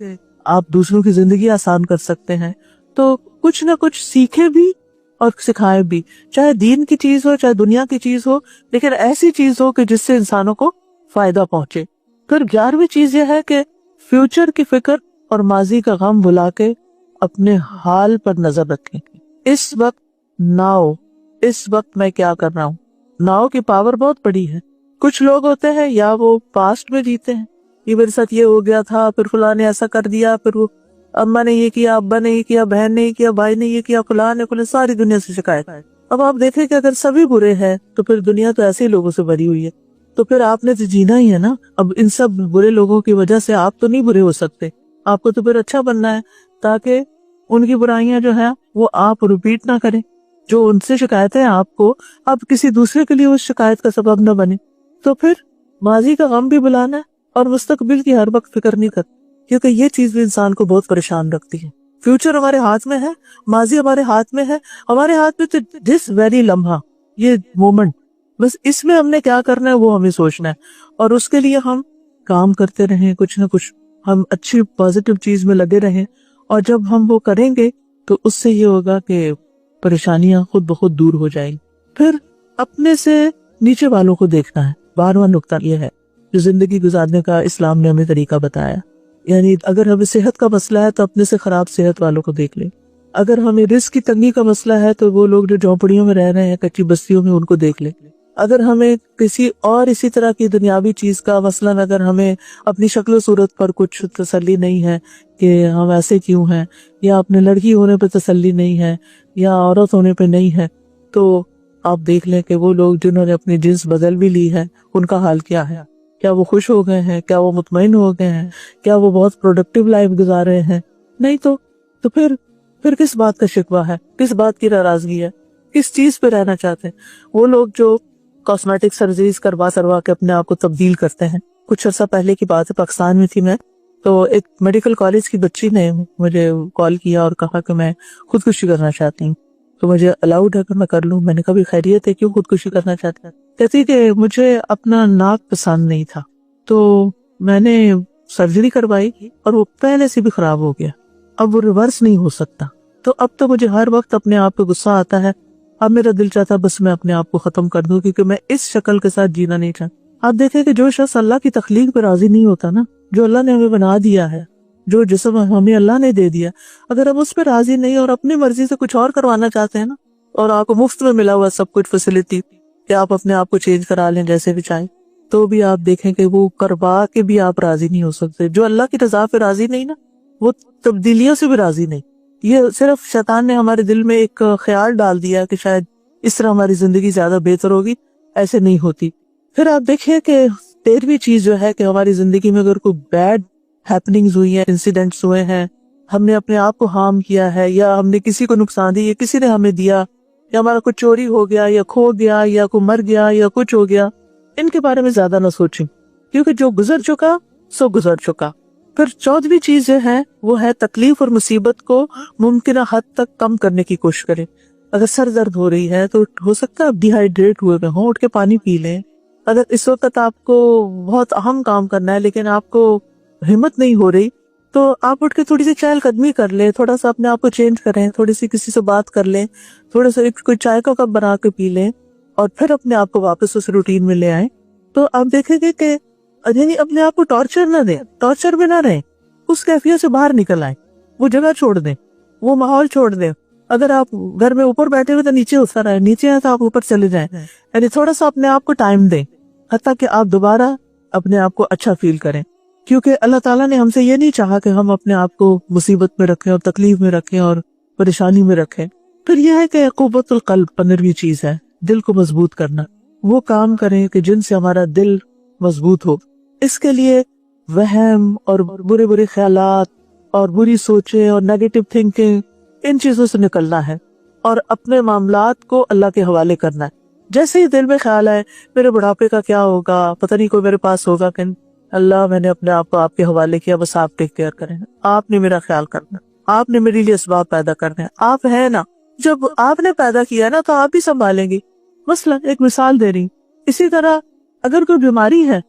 آپ دوسروں کی زندگی آسان کر سکتے ہیں. تو کچھ نہ کچھ سیکھیں بھی اور سکھائیں بھی، چاہے دین کی چیز ہو چاہے دنیا کی چیز ہو، لیکن ایسی چیز ہو کہ جس سے انسانوں کو فائدہ پہنچے. پھر 11ویں چیز یہ ہے کہ فیوچر کی فکر اور ماضی کا غم بھلا کے اپنے حال پر نظر رکھیں. اس وقت میں کیا کر رہا ہوں. ناؤ کی پاور بہت بڑی ہے. کچھ لوگ ہوتے ہیں یا وہ پاسٹ میں جیتے ہیں، یہ میرے ساتھ یہ ہو گیا تھا، پھر فلاں نے ایسا کر دیا، پھر وہ اماں نے یہ کیا، ابا نے یہ کیا، بہن نے یہ کیا، بھائی نے یہ کیا، فلاں نے ساری دنیا سے شکایت. اب آپ دیکھیں کہ اگر سبھی برے ہیں تو پھر دنیا تو ایسے ہی لوگوں سے بھری ہوئی ہے. تو پھر آپ نے تو جینا ہی ہے نا. اب ان سب برے لوگوں کی وجہ سے آپ تو نہیں برے ہو سکتے, آپ کو تو پھر اچھا بننا ہے تاکہ ان کی برائیاں جو ہیں وہ آپ ریپیٹ نہ کریں. جو ان سے شکایتیں آپ کو, اب کسی دوسرے کے لیے اس شکایت کا سبب نہ بنے. تو پھر ماضی کا غم بھی بلانا ہے اور مستقبل کی ہر وقت فکر نہیں کرتی, کیونکہ یہ چیز بھی انسان کو بہت پریشان رکھتی ہے. فیوچر ہمارے ہاتھ میں ہے, ماضی ہمارے ہاتھ میں ہے, ہمارے ہاتھ میں تو جس ویری لمحہ, یہ مومنٹ, بس اس میں ہم نے کیا کرنا ہے وہ ہمیں سوچنا ہے, اور اس کے لیے ہم کام کرتے رہیں, کچھ نہ کچھ ہم اچھی پازیٹیو چیز میں لگے رہیں, اور جب ہم وہ کریں گے تو اس سے یہ ہوگا کہ پریشانیاں خود بخود دور ہو جائیں. پھر اپنے سے نیچے والوں کو دیکھنا ہے. 12واں نقطہ یہ ہے جو زندگی گزارنے کا اسلام نے ہمیں طریقہ بتایا. یعنی اگر ہمیں صحت کا مسئلہ ہے تو اپنے سے خراب صحت والوں کو دیکھ لیں. اگر ہمیں رزق کی تنگی کا مسئلہ ہے تو وہ لوگ جو جھونپڑیوں میں رہ رہے ہیں, کچی بستیوں میں, ان کو دیکھ لیں. اگر ہمیں کسی اور اسی طرح کی دنیاوی چیز کا مثلاً اگر ہمیں اپنی شکل و صورت پر کچھ تسلی نہیں ہے کہ ہم ایسے کیوں ہیں, یا اپنے لڑکی ہونے پہ تسلی نہیں ہے, یا عورت ہونے پہ نہیں ہے, تو آپ دیکھ لیں کہ وہ لوگ جنہوں نے اپنی جنس بدل بھی لی ہے ان کا حال کیا ہے. کیا وہ خوش ہو گئے ہیں؟ کیا وہ مطمئن ہو گئے ہیں؟ کیا وہ بہت پروڈکٹیو لائف گزار رہے ہیں؟ نہیں تو پھر کس بات کا شکوہ ہے, کس بات کی ناراضگی ہے, کس چیز پہ رہنا چاہتے ہیں؟ وہ لوگ جو کاسمیٹک سرجریز کروا کے اپنے آپ کو تبدیل کرتے ہیں. کچھ عرصہ پہلے کی بات ہے, پاکستان میں تھی میں, تو ایک میڈیکل کالج کی بچی نے مجھے کال کیا اور کہا کہ میں خودکشی کرنا چاہتی ہوں, تو مجھے الاؤڈ ہے کہ میں کر لوں. میں نے کہا بھی خیریت ہے, کیوں خودکشی کرنا چاہتے ہیں؟ کہتی کہ مجھے اپنا ناک پسند نہیں تھا, تو میں نے سرجری کروائی اور وہ پہلے سے بھی خراب ہو گیا, اب وہ ریورس نہیں ہو سکتا. تو اب تو مجھے ہر وقت اپنے آپ پہ غصہ آتا ہے. اب میرا دل چاہتا بس میں اپنے آپ کو ختم کر دوں, کیونکہ میں اس شکل کے ساتھ جینا نہیں چاہتا. آپ دیکھیں کہ جو شخص اللہ کی تخلیق پہ راضی نہیں ہوتا نا, جو اللہ نے ہمیں بنا دیا ہے, جو جسم ہمیں اللہ نے دے دیا, اگر ہم اس پہ راضی نہیں اور اپنی مرضی سے کچھ اور کروانا چاہتے ہیں نا, اور آپ کو مفت میں ملا ہوا سب کچھ فیسلٹی کہ آپ اپنے آپ کو چینج کرا لیں جیسے بھی چاہیں, تو بھی آپ دیکھیں کہ وہ کروا کے بھی آپ راضی نہیں ہو سکتے. جو اللہ کی رضا پہ راضی نہیں نا, وہ تبدیلیوں سے بھی راضی نہیں. یہ صرف شیطان نے ہمارے دل میں ایک خیال ڈال دیا کہ شاید اس طرح ہماری زندگی زیادہ بہتر ہوگی, ایسے نہیں ہوتی. پھر آپ دیکھیں کہ 13ویں چیز جو ہے کہ ہماری زندگی میں اگر کوئی بیڈ ہیپننگز ہوئی ہیں, انسیڈنٹس ہوئے ہیں, ہم نے اپنے آپ کو ہارم کیا ہے, یا ہم نے کسی کو نقصان دی, یا کسی نے ہمیں دیا, یا ہمارا کچھ چوری ہو گیا, یا کھو گیا, یا کوئی مر گیا, یا کچھ ہو گیا, ان کے بارے میں زیادہ نہ سوچیں, کیونکہ جو گزر چکا سو گزر چکا. پھر 14ویں چیز جو ہے وہ ہے تکلیف اور مصیبت کو ممکنہ حد تک کم کرنے کی کوشش کریں. اگر سر درد ہو رہی ہے تو ہو سکتا ہے آپ ڈی ہائیڈریٹ ہوئے ہوں, اٹھ کے پانی پی لیں. اگر اس وقت آپ کو بہت اہم کام کرنا ہے لیکن آپ کو ہمت نہیں ہو رہی, تو آپ اٹھ کے تھوڑی سی چہل قدمی کر لیں, تھوڑا سا اپنے آپ کو چینج کریں, تھوڑی سی کسی سے بات کر لیں, تھوڑا سا کوئی چائے کا کپ بنا کے پی لیں, اور پھر اپنے آپ کو واپس اس روٹین میں لے آئیں. تو آپ دیکھیں گے کہ یعنی اپنے آپ کو ٹارچر نہ دیں, ٹارچر میں نہ رہیں, اس کیفیت سے باہر نکل آئیں, وہ جگہ چھوڑ دیں, وہ ماحول چھوڑ دیں. اگر آپ گھر میں اوپر بیٹھے ہوئے تو نیچے اتر آئے, نیچے آئے تو آپ اوپر چلے جائیں. یعنی تھوڑا سا اپنے آپ کو ٹائم دیں حتیٰ کہ آپ دوبارہ اپنے آپ کو اچھا فیل کریں, کیونکہ اللہ تعالیٰ نے ہم سے یہ نہیں چاہا کہ ہم اپنے آپ کو مصیبت میں رکھیں اور تکلیف میں رکھیں اور پریشانی میں رکھیں. پھر یہ ہے کہ قوت القلب 15ویں چیز ہے, دل کو مضبوط کرنا. وہ کام کریں کہ جن سے ہمارا دل مضبوط ہو. اس کے لیے وہم اور برے برے خیالات اور بری سوچیں اور نیگیٹو تھنکنگ, ان چیزوں سے نکلنا ہے اور اپنے معاملات کو اللہ کے حوالے کرنا ہے. جیسے ہی دل میں خیال آئے میرے بڑھاپے کا کیا ہوگا, پتہ نہیں کوئی میرے پاس ہوگا کہ اللہ, میں نے اپنے آپ کو آپ کے حوالے کیا, بس آپ ٹیک کیئر کریں, آپ نے میرا خیال کرنا, آپ نے میرے لیے اسباب پیدا کرنے, آپ ہیں نا, جب آپ نے پیدا کیا نا تو آپ ہی سنبھالیں گی. مثلا ایک مثال دے رہی, اسی طرح اگر کوئی بیماری ہے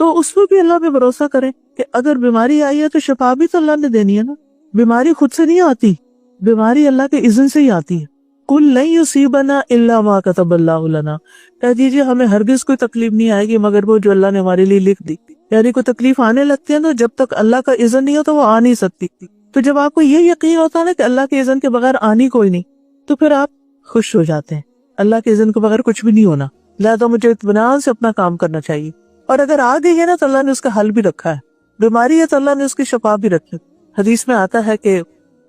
تو اس میں بھی اللہ پہ بھروسہ کریں کہ اگر بیماری آئی ہے تو شفا بھی تو اللہ نے دینی ہے نا. بیماری خود سے نہیں آتی, بیماری اللہ کے اذن سے ہی آتی ہے. قُلْ لَن يُصِيبَنَا إِلَّا مَا كَتَبَ اللَّهُ لَنَا, کہہ دیجیے ہمیں ہرگز کوئی تکلیف نہیں آئے گی مگر وہ جو اللہ نے ہمارے لیے لکھ دی. یعنی کوئی تکلیف آنے لگتی ہے نا, جب تک اللہ کا اذن نہیں ہوتا وہ آ نہیں سکتی. تو جب آپ کو یہ یقین ہوتا ہے نا کہ اللہ کے اذن کے بغیر آنی کوئی نہیں, تو پھر آپ خوش ہو جاتے ہیں. اللہ کے اذن کے بغیر کچھ بھی نہیں ہونا, لہذا مجھے اطمینان سے اپنا کام کرنا چاہیے. اور اگر آ گئی ہے نا تو اللہ نے اس کا حل بھی رکھا ہے. بیماری ہے تو اللہ نے اس کی شفا بھی رکھی. حدیث میں آتا ہے کہ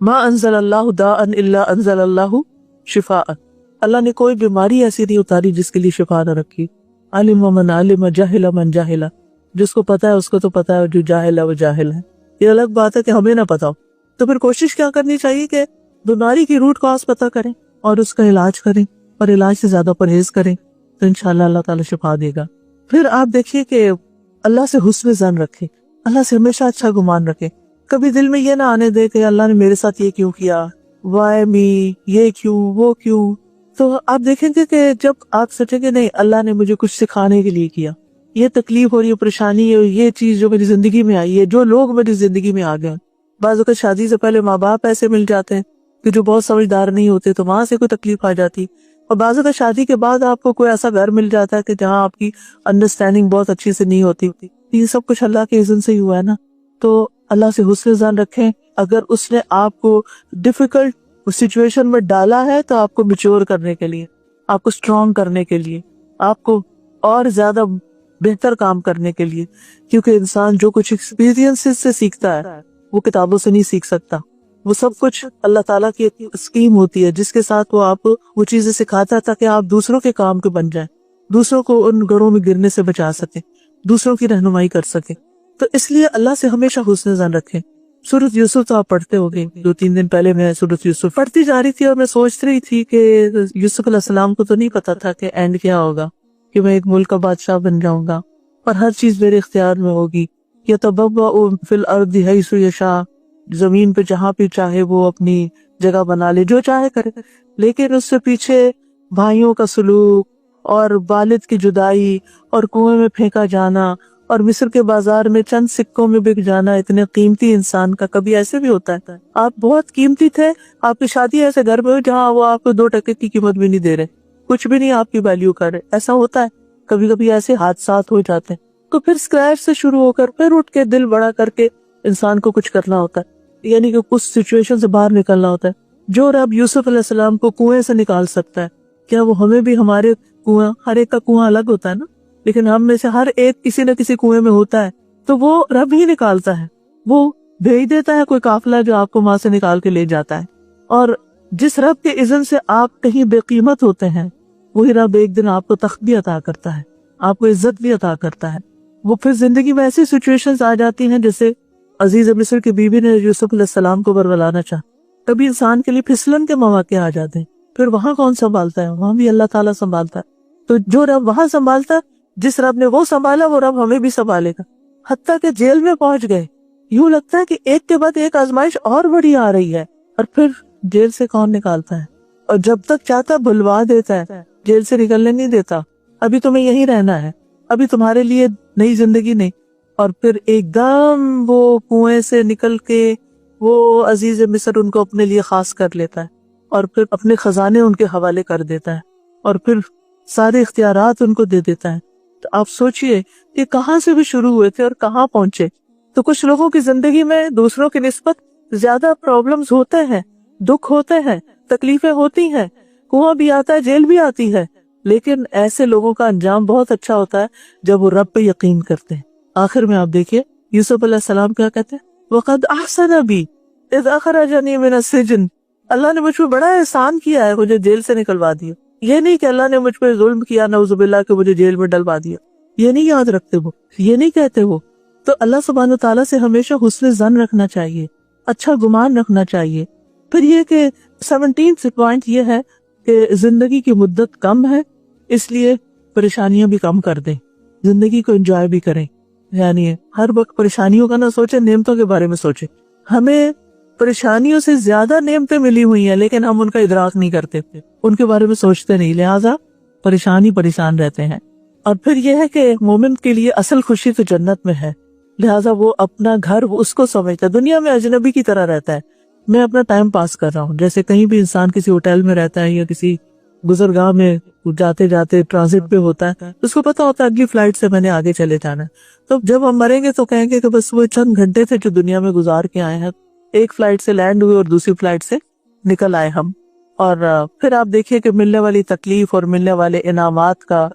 ما انزل اللہ داء الا انزل اللہ شفاء, اللہ نے کوئی بیماری ایسی نہیں اتاری جس کے لیے شفا نہ رکھی. علم من علم جاہل من جاہل، جس کو پتا ہے اس کو تو پتا ہے، اور جو جاہل ہے وہ جاہل ہے۔ یہ الگ بات ہے کہ ہمیں نہ پتا ہو، تو پھر کوشش کیا کرنی چاہیے کہ بیماری کی روٹ کاز پتا کریں اور اس کا علاج کریں، اور علاج سے زیادہ پرہیز کریں، تو انشاءاللہ اللہ تعالیٰ شفا دے گا۔ پھر آپ دیکھیے کہ اللہ سے حسن ظن رکھیں، اللہ سے ہمیشہ اچھا گمان رکھیں، کبھی دل میں یہ نہ آنے دے کہ اللہ نے میرے ساتھ یہ کیوں کیا، وائی می، یہ کیوں، وہ کیوں۔ تو آپ دیکھیں گے کہ جب آپ سوچیں گے نہیں اللہ نے مجھے کچھ سکھانے کے لیے کیا، یہ تکلیف اور یہ پریشانی ہے، یہ چیز جو میری زندگی میں آئی ہے، جو لوگ میری زندگی میں آ گئے، بعض اوقات شادی سے پہلے ماں باپ ایسے مل جاتے ہیں کہ جو بہت سمجھدار نہیں ہوتے، تو وہاں سے کوئی تکلیف آ جاتی، اور بعض اوقات شادی کے بعد آپ کو کوئی ایسا گھر مل جاتا ہے کہ جہاں آپ کی انڈرسٹینڈنگ بہت اچھی سے نہیں ہوتی، یہ سب کچھ اللہ کے اذن سے ہی ہوا ہے نا۔ تو اللہ سے حسن ظن رکھیں، اگر اس نے آپ کو ڈیفیکلٹ سچویشن میں ڈالا ہے تو آپ کو میچور کرنے کے لیے، آپ کو اسٹرانگ کرنے کے لیے، آپ کو اور زیادہ بہتر کام کرنے کے لیے، کیونکہ انسان جو کچھ ایکسپیرینس سے سیکھتا ہے وہ کتابوں سے نہیں سیکھ سکتا، وہ سب کچھ اللہ تعالیٰ کی ایک اسکیم ہوتی ہے جس کے ساتھ وہ آپ وہ چیزیں سکھاتا ہے تاکہ آپ دوسروں کے کام کے بن جائیں، دوسروں کو ان گڑھوں میں گرنے سے بچا سکیں، دوسروں کی رہنمائی کر سکیں۔ تو اس لیے اللہ سے ہمیشہ حسن ظن رکھیں۔ سورۃ یوسف تو آپ پڑھتے ہوگے، 2-3 دن پہلے میں سورۃ یوسف پڑھتی جا رہی تھی اور میں سوچ رہی تھی کہ یوسف علیہ السلام کو تو نہیں پتا تھا کہ اینڈ کیا ہوگا، کہ میں ایک ملک کا بادشاہ بن جاؤں گا اور ہر چیز میرے اختیار میں ہوگی، یتبوأ فی الارض حیث یشاء، زمین پہ جہاں بھی چاہے وہ اپنی جگہ بنا لے، جو چاہے کرے۔ لیکن اس سے پیچھے بھائیوں کا سلوک اور والد کی جدائی اور کنویں میں پھینکا جانا اور مصر کے بازار میں چند سکوں میں بک جانا اتنے قیمتی انسان کا، کبھی ایسے بھی ہوتا ہے آپ بہت قیمتی تھے، آپ کی شادی ایسے گھر میں ہو جہاں وہ آپ کو 2 ٹکے کی قیمت بھی نہیں دے رہے، کچھ بھی نہیں آپ کی ویلیو کر رہے، ایسا ہوتا ہے کبھی کبھی، ایسے حادثات ہو جاتے ہیں۔ تو پھر اسکریچ سے شروع ہو کر پھر اٹھ کے دل بڑا کر کے انسان کو کچھ کرنا ہوتا ہے، یعنی کہ اس سچویشن سے باہر نکلنا ہوتا ہے۔ جو رب یوسف علیہ السلام کو کنویں سے نکال سکتا ہے، کیا وہ ہمیں بھی؟ ہمارے کنواں، ہر ایک کا کنواں الگ ہوتا ہے نا، لیکن ہم میں سے ہر ایک کسی نہ کسی کنویں میں ہوتا ہے، تو وہ رب ہی نکالتا ہے، وہ بھیج دیتا ہے کوئی قافلہ جو آپ کو وہاں سے نکال کے لے جاتا ہے۔ اور جس رب کے اذن سے آپ کہیں بے قیمت ہوتے ہیں، وہی رب ایک دن آپ کو تخت بھی عطا کرتا ہے، آپ کو عزت بھی عطا کرتا ہے۔ وہ پھر زندگی میں ایسی سچویشنز آ جاتی ہیں جیسے عزیز مصر کی بیوی نے یوسف علیہ السلام کو برگلانا چاہا، کبھی انسان کے لیے پھسلن کے مواقع آ جاتے ہیں، پھر وہاں کون سنبھالتا ہے؟ وہاں بھی اللہ تعالیٰ سنبھالتا ہے۔ تو جو رب وہاں سنبھالتا ہے، جس رب نے وہ سنبھالا، وہ رب ہمیں بھی سنبھالے گا۔ حتیٰ کہ جیل میں پہنچ گئے، یوں لگتا ہے کہ ایک کے بعد ایک آزمائش اور بڑی آ رہی ہے، اور پھر جیل سے کون نکالتا ہے؟ اور جب تک چاہتا بھلوا دیتا ہے، جیل سے نکلنے نہیں دیتا، ابھی تمہیں یہیں رہنا ہے، ابھی تمہارے لیے نئی زندگی نہیں۔ اور پھر ایک دم وہ کنویں سے نکل کے وہ عزیز مصر ان کو اپنے لیے خاص کر لیتا ہے، اور پھر اپنے خزانے ان کے حوالے کر دیتا ہے، اور پھر سارے اختیارات ان کو دے دیتا ہے۔ تو آپ سوچئے کہ کہاں سے بھی شروع ہوئے تھے اور کہاں پہنچے۔ تو کچھ لوگوں کی زندگی میں دوسروں کی نسبت زیادہ پرابلمز ہوتے ہیں، دکھ ہوتے ہیں، تکلیفیں ہوتی ہیں، کنواں بھی آتا ہے، جیل بھی آتی ہے، لیکن ایسے لوگوں کا انجام بہت اچھا ہوتا ہے جب وہ رب پہ یقین کرتے ہیں۔ آخر میں آپ دیکھیے یوسف علیہ السلام کیا کہتے ہیں، وَقَدْ أَحْسَنَ بِي إِذْ أَخْرَجَنِي مِنَ السِّجْنِ، اللہ نے مجھ پہ بڑا احسان کیا ہے، مجھے جیل سے نکلوا دیا۔ یہ نہیں کہ اللہ نے مجھ پہ ظلم کیا، نعوذ باللہ، کہ مجھے جیل میں ڈلوا دیا، یہ نہیں یاد رکھتے وہ، یہ نہیں کہتے وہ۔ تو اللہ سبحانہ تعالیٰ سے ہمیشہ حسن ظن رکھنا چاہیے، اچھا گمان رکھنا چاہیے۔ پھر یہ کہ 17 پوائنٹ یہ ہے کہ زندگی کی مدت کم ہے، اس لیے پریشانیاں بھی کم کر دیں، زندگی کو انجوائے بھی کریں، یعنی ہر وقت پریشانیوں کا نہ سوچیں، نعمتوں کے بارے میں سوچیں۔ ہمیں پریشانیوں سے زیادہ نعمتیں ملی ہوئی ہیں، لیکن ہم ان کا ادراک نہیں کرتے، ان کے بارے میں سوچتے نہیں، لہٰذا پریشان رہتے ہیں۔ اور پھر یہ ہے کہ مومن کے لیے اصل خوشی تو جنت میں ہے، لہٰذا وہ اپنا گھر اس کو سمجھتا ہے، دنیا میں اجنبی کی طرح رہتا ہے، میں اپنا ٹائم پاس کر رہا ہوں۔ جیسے کہیں بھی انسان کسی ہوٹل میں رہتا ہے یا کسی گزرگاہ میں جاتے جاتے ٹرانزٹ پہ ہوتا ہے، اس کو پتا ہوتا ہے اگلی فلائٹ سے میں نے آگے چلے جانا ہے۔ تو جب ہم مریں گے تو کہیں گے کہ بس وہ چند گھنٹے تھے جو دنیا میں گزار کے آئے ہیں، ایک فلائٹ سے لینڈ ہوئے اور دوسری فلائٹ سے نکل آئے ہم۔ اور پھر آپ دیکھیے کہ ملنے والی تکلیف اور ملنے والے انعامات کا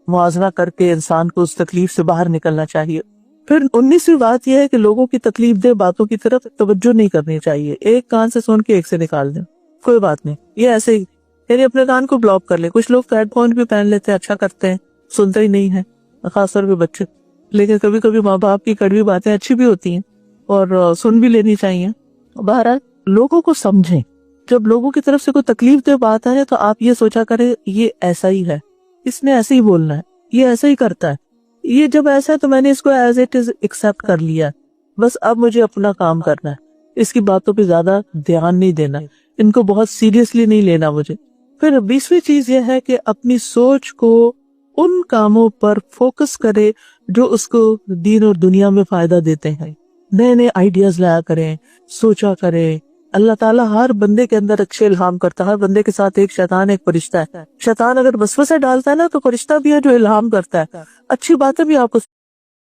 موازنہ کر کے انسان کو اس تکلیف سے باہر نکلنا چاہیے۔ پھر 19ویں بات یہ ہے کہ لوگوں کی تکلیف دہ باتوں کی طرف توجہ نہیں کرنی چاہیے، ایک کان سے سن کے ایک سے نکال دیں، کوئی بات نہیں، یہ ایسے ہی، یعنی اپنے کان کو بلاک کر لیں۔ کچھ لوگ ہیڈ فون بھی پہن لیتے ہیں، اچھا کرتے ہیں، سنتا ہی نہیں ہے، خاص طور پہ بچے. لیکن کبھی کبھی ماں باپ کی کڑوی باتیں اچھی بھی ہوتی ہیں اور سن بھی لینی چاہیے. بہرحال لوگوں کو سمجھیں. جب لوگوں کی طرف سے کوئی تکلیف دہ بات ہے تو آپ یہ سوچا کریں یہ ایسا ہی ہے، اس نے ایسے ہی بولنا ہے، یہ ایسا ہی کرتا ہے، یہ جب ایسا ہے تو میں نے اس کو ایز اٹ از ایکسپٹ کر لیا، بس اب مجھے اپنا کام کرنا ہے. اس کی باتوں پہ زیادہ دھیان نہیں دینا، ان کو بہت سیریسلی نہیں لینا مجھے. پھر 20ویں چیز یہ ہے کہ اپنی سوچ کو ان کاموں پر فوکس کرے جو اس کو دین اور دنیا میں فائدہ دیتے ہیں. نئے نئے آئیڈیاز لایا کریں، سوچا کریں. اللہ تعالیٰ ہر بندے کے اندر اچھے الہام کرتا ہے. ہر بندے کے ساتھ ایک شیطان ایک فرشتہ ہے. شیطان اگر وسوسے ڈالتا ہے نا تو فرشتہ بھی ہے جو الہام کرتا ہے، اچھی باتیں بھی آپ کو